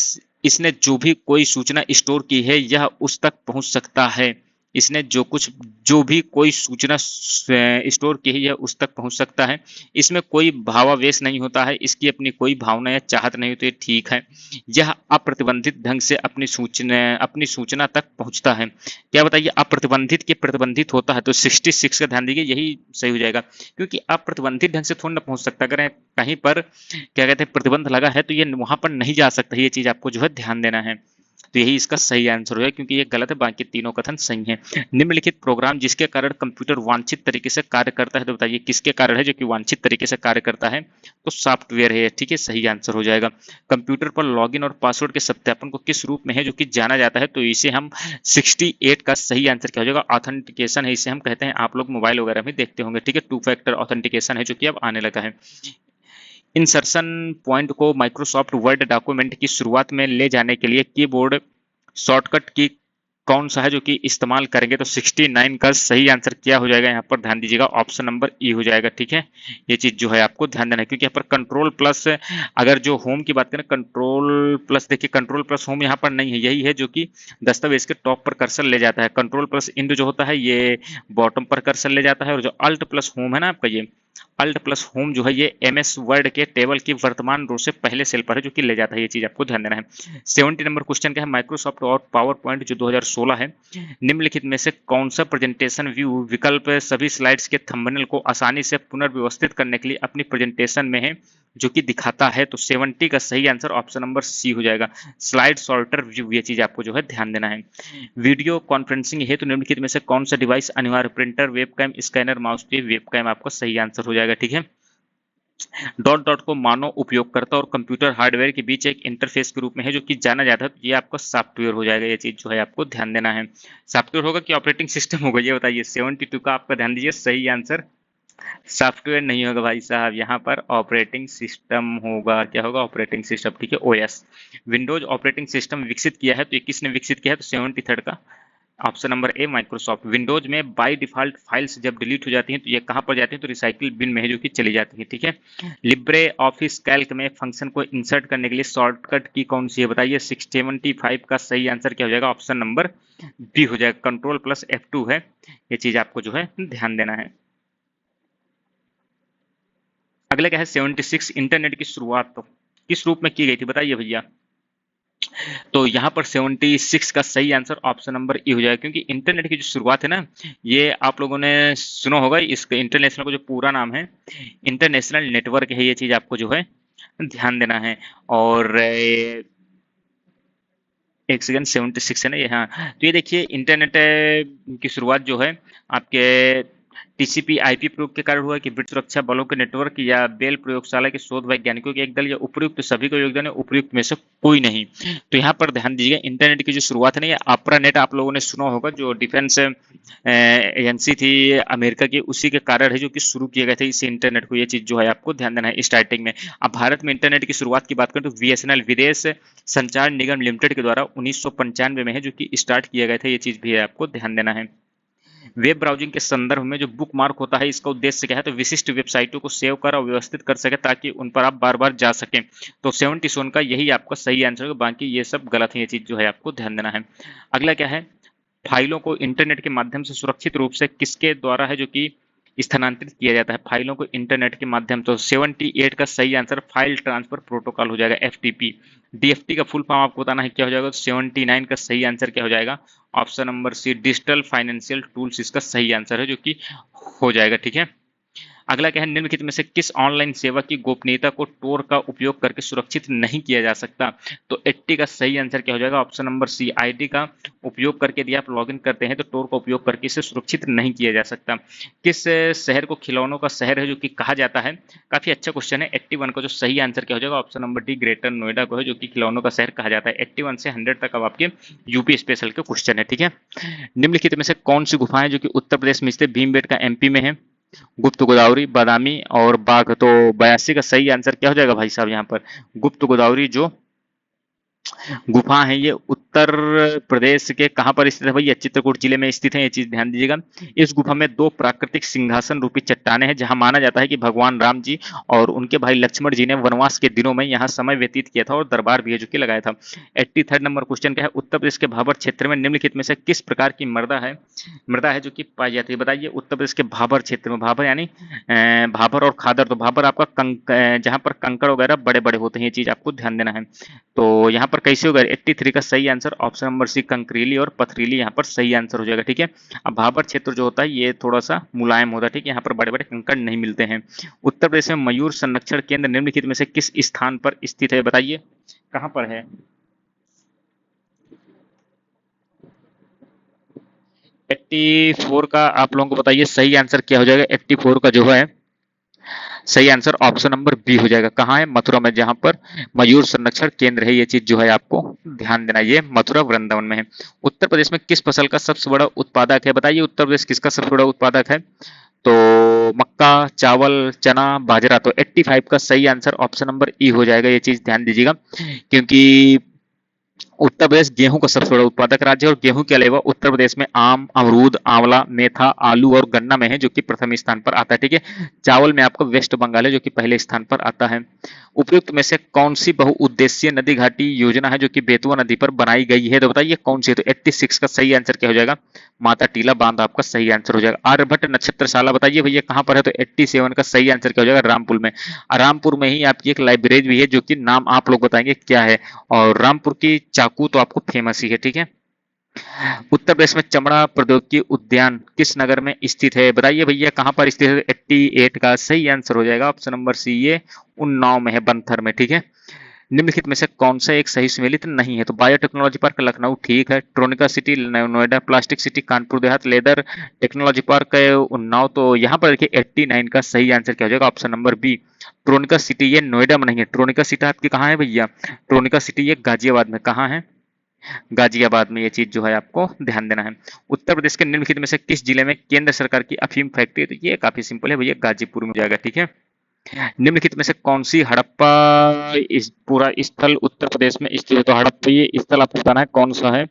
इसने जो भी कोई सूचना स्टोर की है यह उस तक पहुंच सकता है। इसने जो भी कोई सूचना स्टोर की है यह उस तक पहुंच सकता है। इसमें कोई भावावेश नहीं होता है, इसकी अपनी कोई भावना या चाहत नहीं होती है। ठीक है, यह अप्रतिबंधित ढंग से अपनी सूचना तक पहुंचता है। क्या बताइए, अप्रतिबंधित के प्रतिबंधित होता है? तो 66 का ध्यान दीजिए, यही सही हो जाएगा, क्योंकि अप्रतिबंधित ढंग से थोड़ा ना पहुंच सकता। अगर कहीं पर क्या कहते हैं प्रतिबंध लगा है तो ये वहां पर नहीं जा सकता। ये चीज आपको जो है ध्यान देना है। तो यही इसका सही आंसर है, क्योंकि ये गलत है, बाकी तीनों कथन सही हैं। निम्नलिखित प्रोग्राम जिसके कारण कंप्यूटर वांछित तरीके से कार्य करता है, तो बताइए किसके कारण है जो कि वांछित तरीके से कार्य करता है? तो सॉफ्टवेयर है। ठीक है, सही आंसर हो जाएगा। कंप्यूटर पर लॉगिन और पासवर्ड के सत्यापन को किस रूप में है जो कि जाना जाता है? तो इसे हम 68 का सही आंसर क्या हो जाएगा? ऑथेंटिकेशन है, इसे हम कहते हैं। आप लोग मोबाइल वगैरह में देखते होंगे। ठीक है, 2 फैक्टर ऑथेंटिकेशन है जो कि अब आने लगा है। इंसर्शन पॉइंट को माइक्रोसॉफ्ट वर्ड डॉक्यूमेंट की शुरुआत में ले जाने के लिए कीबोर्ड शॉर्टकट की कौन सा है जो कि इस्तेमाल करेंगे? तो 69 का सही आंसर क्या हो जाएगा? यहाँ पर ध्यान दीजिएगा, ऑप्शन नंबर ई हो जाएगा। ठीक है, ये चीज जो है आपको ध्यान देना है, क्योंकि यहाँ पर कंट्रोल प्लस, अगर जो होम की बात करें कंट्रोल प्लस, देखिए कंट्रोल प्लस होम यहाँ पर नहीं है, यही है जो कि दस्तावेज के टॉप पर कर्सर ले जाता है। कंट्रोल प्लस इंड जो होता है ये बॉटम पर कर्सर ले जाता है, और जो अल्ट प्लस होम है ना आपका, ये अल्ट प्लस होम जो है ये एमएस वर्ड के टेबल की वर्तमान रो से पहले सेल पर है, जो कि ले जाता है, ये चीज आपको ध्यान देना है। 70 नंबर क्वेश्चन क्या है, माइक्रोसॉफ्ट और पावर पॉइंट जो 2016 है, निम्नलिखित में से कौन सा प्रेजेंटेशन व्यू विकल्प सभी स्लाइड्स के थंबनेल को आसानी से पुनर्व्यवस्थित करने के लिए अपनी प्रेजेंटेशन में है, जो कि दिखाता है। तो 70 का सही आंसर ऑप्शन नंबर सी हो जाएगा, स्लाइड सॉर्टर व्यू, ये चीज आपको जो है ध्यान देना है। वीडियो कॉन्फ्रेंसिंग है तो निम्नलिखित में से कौन सा डिवाइस अनिवार्य, printer, webcam, scanner, mouse, webcam आपका सही आंसर हो जाएगा, ठीक है। डॉट डॉट को मानव उपयोगकर्ता और कंप्यूटर हार्डवेयर के बीच एक इंटरफेस के रूप में है, जो कि जाना जाता है, तो ये आपका सॉफ्टवेयर हो जाएगा, ये चीज जो है आपको ध्यान देना है। सॉफ्टवेयर होगा कि ऑपरेटिंग सिस्टम होगा, ये बताइए। 72 का आपका ध्यान दीजिए, सही आंसर सॉफ्टवेयर नहीं होगा भाई साहब, यहाँ पर ऑपरेटिंग सिस्टम होगा। क्या होगा, ऑपरेटिंग सिस्टम, ठीक है, ओएस। विंडोज ऑपरेटिंग सिस्टम विकसित किया है, तो ये किसने विकसित किया है, तो 73 का option number A Microsoft. Windows में बाय डिफॉल्ट फाइल्स जब डिलीट हो जाती हैं तो ये कहाँ पर जाती हैं, तो रिसाइकिल बिन में है, जो कि चली जाती है, ठीक है। लिब्रे ऑफिस कैल्क में फंक्शन को इंसर्ट करने के लिए शॉर्टकट की कौन सी है, बताइए। 675 का सही आंसर क्या हो जाएगा, ऑप्शन नंबर बी हो जाएगा, कंट्रोल प्लस F2 है, ये चीज आपको जो है ध्यान देना है। अगला क्या है, 76 इंटरनेट की शुरुआत तो किस रूप में की गई थी, बताइए भैया। तो यहाँ पर 76 का सही आंसर ऑप्शन नंबर ई हो जाएगा, क्योंकि इंटरनेट की जो शुरुआत है ना, ये आप लोगों ने सुना होगा, इसका इंटरनेशनल का जो पूरा नाम है इंटरनेशनल नेटवर्क है, ये चीज आपको जो है ध्यान देना है। और एक सेकंड, 76 है ना ये, हाँ। तो ये देखिए, इंटरनेट की शुरुआत जो है आपके टीसीपी आईपी प्रयोग के कारण हुआ कि ब्रिटिश सुरक्षा बलों के नेटवर्क या बेल प्रयोगशाला के शोध वैज्ञानिकों के एक दल या उपयुक्त सभी का योगदान है, उपयुक्त में से कोई नहीं। तो यहाँ पर ध्यान दीजिएगा, इंटरनेट की जो शुरुआत है ना, ये अपरा नेट आप लोगों ने सुना होगा, जो डिफेंस एजेंसी थी अमेरिका की, उसी के कारण है जो कि शुरू किए गए थे इस इंटरनेट को, ये चीज जो है आपको ध्यान देना है स्टार्टिंग में। अब भारत में इंटरनेट की शुरुआत की बात करें तो बीएसएनएल विदेश संचार निगम लिमिटेड के द्वारा 1995 में है, जो कि स्टार्ट किया गया था, ये चीज भी है आपको ध्यान देना है। वेब ब्राउजिंग के संदर्भ में जो बुक मार्क होता है, इसका उद्देश्य क्या है, तो विशिष्ट वेबसाइटों को सेव कर और व्यवस्थित कर सके ताकि उन पर आप बार बार जा सकें। तो 77 का यही आपका सही आंसर है, बाकी ये सब गलत है, ये चीज जो है आपको ध्यान देना है। अगला क्या है, फाइलों को इंटरनेट के माध्यम से सुरक्षित रूप से किसके द्वारा है जो कि स्थानांतरित किया जाता है, फाइलों को इंटरनेट के माध्यम। तो 78 का सही आंसर फाइल ट्रांसफर प्रोटोकॉल हो जाएगा, एफटीपी। डीएफटी का फुल फॉर्म आपको बताना है क्या हो जाएगा, तो 79 का सही आंसर क्या हो जाएगा, option number C digital financial tools इसका सही आंसर है, जो कि हो जाएगा, ठीक है। अगला क्या है, निम्नलिखित में से किस ऑनलाइन सेवा की गोपनीयता को टोर का उपयोग करके सुरक्षित नहीं किया जा सकता, तो 80 का सही आंसर क्या हो जाएगा, ऑप्शन नंबर सी आईडी का उपयोग करके यदि आप लॉगिन करते हैं तो टोर का उपयोग करके इसे सुरक्षित नहीं किया जा सकता। किस शहर को खिलौनों का शहर है जो कि कहा जाता है, काफी अच्छा क्वेश्चन है। 81 का जो सही आंसर क्या हो जाएगा, option number D greater Noida को है, जो कि खिलौनों का शहर कहा जाता है। 81 से 100 तक अब आपके यूपी स्पेशल के क्वेश्चन है, ठीक है। निम्नलिखित में से कौन सी गुफाएं जो कि उत्तर प्रदेश में स्थित भीमबेटका एमपी में है, गुप्त गोदावरी, बादामी और बाघ। तो 82 का सही आंसर क्या हो जाएगा भाई साहब, यहाँ पर गुप्त गोदावरी जो गुफा है ये उत्तर प्रदेश के कहां पर स्थित है भैया, चित्रकूट जिले में स्थित है, ये चीज ध्यान दीजिएगा। इस गुफा में दो प्राकृतिक सिंहासन रूपी चट्टानें हैं, जहां माना जाता है कि भगवान राम जी और उनके भाई लक्ष्मण जी ने वनवास के दिनों में यहाँ समय व्यतीत किया था, और दरबार भी है जो कि लगाया था। 83 नंबर क्वेश्चन क्या है, उत्तर प्रदेश के भाबर क्षेत्र में निम्नलिखित में से किस प्रकार की मृदा है जो कि पाई जाती है, बताइए। उत्तर प्रदेश के भाबर क्षेत्र में, भाबर यानी भाबर और खादर, तो भाबर आपका जहां पर कंकड़ वगैरह बड़े बड़े होते हैं, ये चीज आपको ध्यान देना है। तो यहाँ पर कैसे होगा, 83 का सही आंसर ऑप्शन नंबर सी कंकरीली और पथरीली यहाँ पर सही आंसर हो जाएगा, ठीक है। अब भाबर क्षेत्र जो होता है ये थोड़ा सा मुलायम होता है, ठीक है, यहाँ पर बड़े बड़े कंकड़ नहीं मिलते हैं। उत्तर प्रदेश में मयूर संरक्षण केंद्र निम्नलिखित में से किस स्थान पर स्थित है, बताइए कहाँ पर है। 84 का आप लोगों को बताइए सही आंसर क्या हो जाएगा। 84 का जो है सही आंसर ऑप्शन नंबर बी हो जाएगा, कहाँ है, मथुरा में, जहां पर मयूर संरक्षण केंद्र है, ये चीज जो है आपको ध्यान देना, ये मथुरा वृंदावन में है। उत्तर प्रदेश में किस फसल का सबसे बड़ा उत्पादक है, बताइए उत्तर प्रदेश किसका सबसे बड़ा उत्पादक है, तो मक्का, चावल, चना, बाजरा। तो 85 का सही आंसर ऑप्शन नंबर ई हो जाएगा, ये चीज ध्यान दीजिएगा, क्योंकि उत्तर प्रदेश गेहूं का सबसे बड़ा उत्पादक राज्य है और गेहूं के अलावा उत्तर प्रदेश में आम, अमरूद, आंवला, मेथा, आलू और गन्ना में है जो कि प्रथम स्थान पर आता है। ठीक है। चावल में आपका वेस्ट बंगाल है जो कि पहले स्थान पर आता है। उपयुक्त में से कौन सी बहुउद्देशीय नदी घाटी योजना है जो कि बेतवा नदी पर बनाई गई है? तो बताइए कौन सी है? तो 86 का सही आंसर क्या हो जाएगा? माता टीला बांध आपका सही आंसर हो जाएगा। आर्यभट्ट नक्षत्रशाला बताइए भैया कहाँ पर है? तो 87 का सही आंसर क्या हो जाएगा? रामपुर में। रामपुर में ही आपकी एक लाइब्रेरी भी है जो कि नाम आप लोग बताएंगे क्या है। और रामपुर की चाकू तो आपको फेमस ही है। ठीक है। उत्तर प्रदेश में चमड़ा प्रौद्योगिकी उद्यान किस नगर में स्थित है? बताइए भैया कहाँ पर स्थित है? 88 का सही आंसर हो जाएगा ऑप्शन नंबर सी, ये उन्नाव में है, बंथर में। ठीक है। निम्नलिखित में से कौन सा एक सही सम्मिलित नहीं है? तो बायोटेक्नोलॉजी पार्क लखनऊ ठीक है, Tronica city Noida, plastic city Kanpur Dehat, leather technology park Unnao. तो यहाँ पर देखिए 89 का सही आंसर क्या हो जाएगा? Option number B, Tronica City. ये नोएडा में नहीं है, ट्रोनिका सिटी आपकी कहाँ है भैया? ट्रोनिका सिटी ये गाजियाबाद में। कहाँ है? गाजियाबाद में। ये चीज जो है आपको ध्यान देना है। उत्तर प्रदेश के निम्नलिखित में से किस जिले में केंद्र सरकार की अफीम फैक्ट्री है? तो ये काफी सिंपल है भैया, गाजीपुर में जाएगा। ठीक है। निम्नलिखित में से कौन सी हड़प्पा इस पूरा स्थल उत्तर प्रदेश में स्थित है? तो हड़प्पा ये स्थल आपको बताना है कौन सा है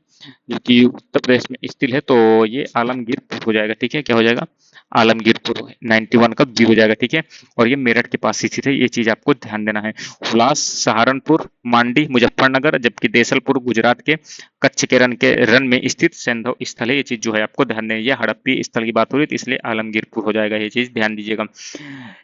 जो कि उत्तर प्रदेश में स्थित है। तो ये आलमगीरपुर हो जाएगा। ठीक है। क्या हो जाएगा? आलमगीरपुर। 91 का बी हो जाएगा। ठीक है। और ये मेरठ के पास स्थित है, ये चीज आपको ध्यान देना है। हुलास सहारनपुर, मांडी मुजफ्फरनगर, जबकि देसलपुर गुजरात के कच्छ के रन में स्थित सैंधव स्थल है। ये चीज जो है आपको ध्यान देना है। हड़प्पी स्थल की बात हो रही है तो इसलिए आलमगीरपुर हो जाएगा, ये चीज ध्यान दीजिएगा।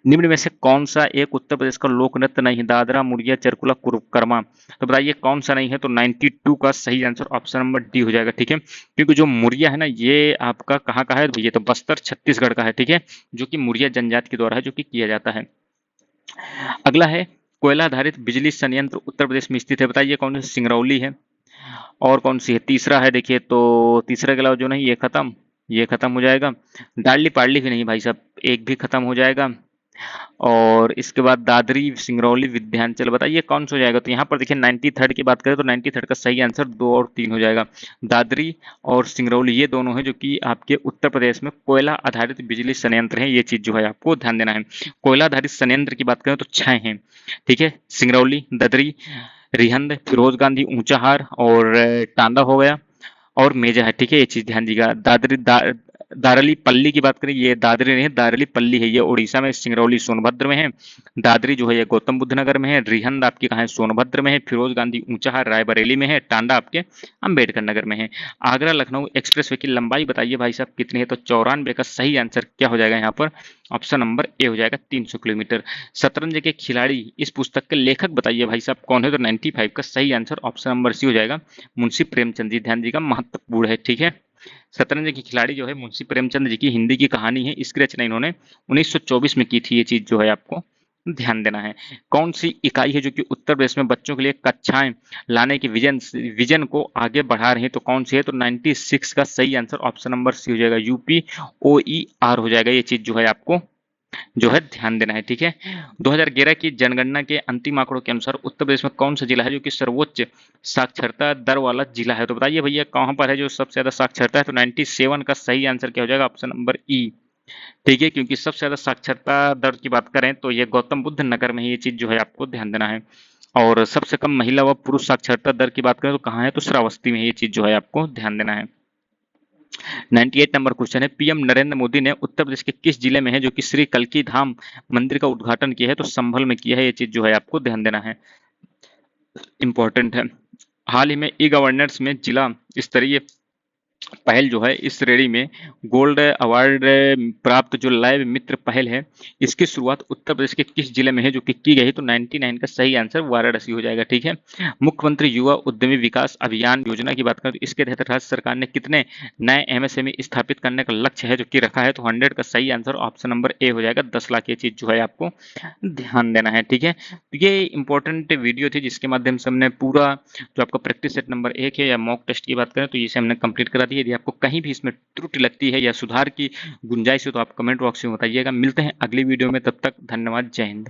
निम्न में से कौन सा एक उत्तर प्रदेश का लोक नृत्य नहीं है? दादरा, मुड़िया, चरकुला, कुरुकर्मा। तो बताइए कौन सा नहीं है? तो 92 का सही आंसर ऑप्शन नंबर डी हो जाएगा। ठीक है। क्योंकि जो मुड़िया है ना, ये आपका कहाँ का है भैया? तो बस्तर छत्तीसगढ़ का है। ठीक है। जो कि मुड़िया जनजाति के द्वारा है जो कि किया जाता है। अगला है कोयला आधारित बिजली संयंत्र उत्तर प्रदेश में स्थित है। बताइए कौन सी? सिंगरौली है। और कौन सी है? तीसरा है देखिए, तो तीसरे के अलावा जो नहीं, ये खत्म हो जाएगा। डालडी पाडली भी नहीं भाई साहब, एक भी खत्म हो जाएगा। और इसके बाद दादरी, सिंगरौली, विंध्याचल। बताइए कौन सा हो जाएगा? तो यहाँ पर देखिए 93 की बात करें तो 93 का सही आंसर 2 और 3 हो जाएगा। दादरी और सिंगरौली ये दोनों हैं जो कि आपके उत्तर प्रदेश में कोयला आधारित बिजली संयंत्र हैं। ये चीज जो है आपको ध्यान देना है। कोयला आधारित संयंत्र की बात करें तो 6 हैं। ठीक है। सिंगरौली, ददरी, रिहंद, फिरोज गांधी ऊंचाहार और टांडा हो गया और मेजा है। ठीक है। ये चीज ध्यान दीजिएगा। दादरी पल्ली की बात करें, ये दादरी नहीं है, दादरी पल्ली है, ये उड़ीसा में। सिंगरौली सोनभद्र में है। दादरी जो है ये गौतम बुद्ध नगर में है। रिहंद आपकी कहाँ है? सोनभद्र में है। फिरोज गांधी ऊंचाहार रायबरेली में है। टांडा आपके अंबेडकर नगर में है। आगरा लखनऊ एक्सप्रेसवे की लंबाई बताइए भाई साहब कितनी है? तो 94 का सही आंसर क्या हो जाएगा यहाँ पर? ऑप्शन नंबर ए हो जाएगा 300 किलोमीटर। शतरंज के खिलाड़ी इस पुस्तक के लेखक बताइए भाई साहब कौन है? तो 95 का सही आंसर ऑप्शन नंबर सी हो जाएगा, मुंशी प्रेमचंद जी। ध्यान दीजिएगा, महत्वपूर्ण है। ठीक है। शतरंज के खिलाड़ी जो है मुंशी प्रेमचंद जी की हिंदी की कहानी है। इसकी रचना इन्होंने 1924 में की थी। ये चीज जो है आपको ध्यान देना है। कौन सी इकाई है जो कि उत्तर प्रदेश में बच्चों के लिए कक्षाएं लाने के विजन को आगे बढ़ा रही है? तो कौन सी है? तो 96 का सही आंसर ऑप्शन नंबर सी हो जाएगा, UPOER हो जाएगा। ये चीज जो है आपको जो है ध्यान देना है। ठीक है। 2011 की जनगणना के अंतिम आंकड़ों के अनुसार उत्तर प्रदेश में कौन सा जिला है जो कि सर्वोच्च साक्षरता दर वाला जिला है? तो बताइए भैया कहां पर है जो सबसे ज्यादा साक्षरता है? तो 97 का सही आंसर क्या हो जाएगा? ऑप्शन नंबर ई। ठीक है। क्योंकि सबसे ज्यादा साक्षरता दर की बात करें तो ये गौतम बुद्ध नगर में ही, ये चीज जो है आपको ध्यान देना है। और सबसे कम महिला व पुरुष साक्षरता दर की बात करें तो कहाँ है? तो श्रावस्ती में। ये चीज जो है आपको ध्यान देना है। 98 नंबर क्वेश्चन है, पीएम नरेंद्र मोदी ने उत्तर प्रदेश के किस जिले में है जो कि श्री कल्की धाम मंदिर का उद्घाटन किया है? तो संभल में किया है। ये चीज जो है आपको ध्यान देना है, इंपॉर्टेंट है। हाल ही में ई गवर्नेंस में जिला स्तरीय पहल जो है इस श्रेणी में गोल्ड अवार्ड प्राप्त जो लैब मित्र पहल है, इसकी शुरुआत उत्तर प्रदेश के किस जिले में है जो कि की गई? तो 99 का सही आंसर वाराणसी हो जाएगा। ठीक है। मुख्यमंत्री युवा उद्यमी विकास अभियान योजना की बात करें तो इसके तहत राज्य सरकार ने कितने नए MSME स्थापित करने का लक्ष्य है जो कि रखा है? तो 100 का सही आंसर ऑप्शन नंबर ए हो जाएगा, 10 लाख। ये चीज जो है आपको ध्यान देना है। ठीक है। तो ये इंपॉर्टेंट वीडियो थी जिसके माध्यम से हमने पूरा जो आपका प्रैक्टिस सेट नंबर 1 है या मॉक टेस्ट की बात करें तो इसे हमने कंप्लीट करा दी। यदि आपको कहीं भी इसमें त्रुटि लगती है या सुधार की गुंजाइश हो तो आप कमेंट बॉक्स में बताइएगा। मिलते हैं अगली वीडियो में, तब तक धन्यवाद, जय हिंद।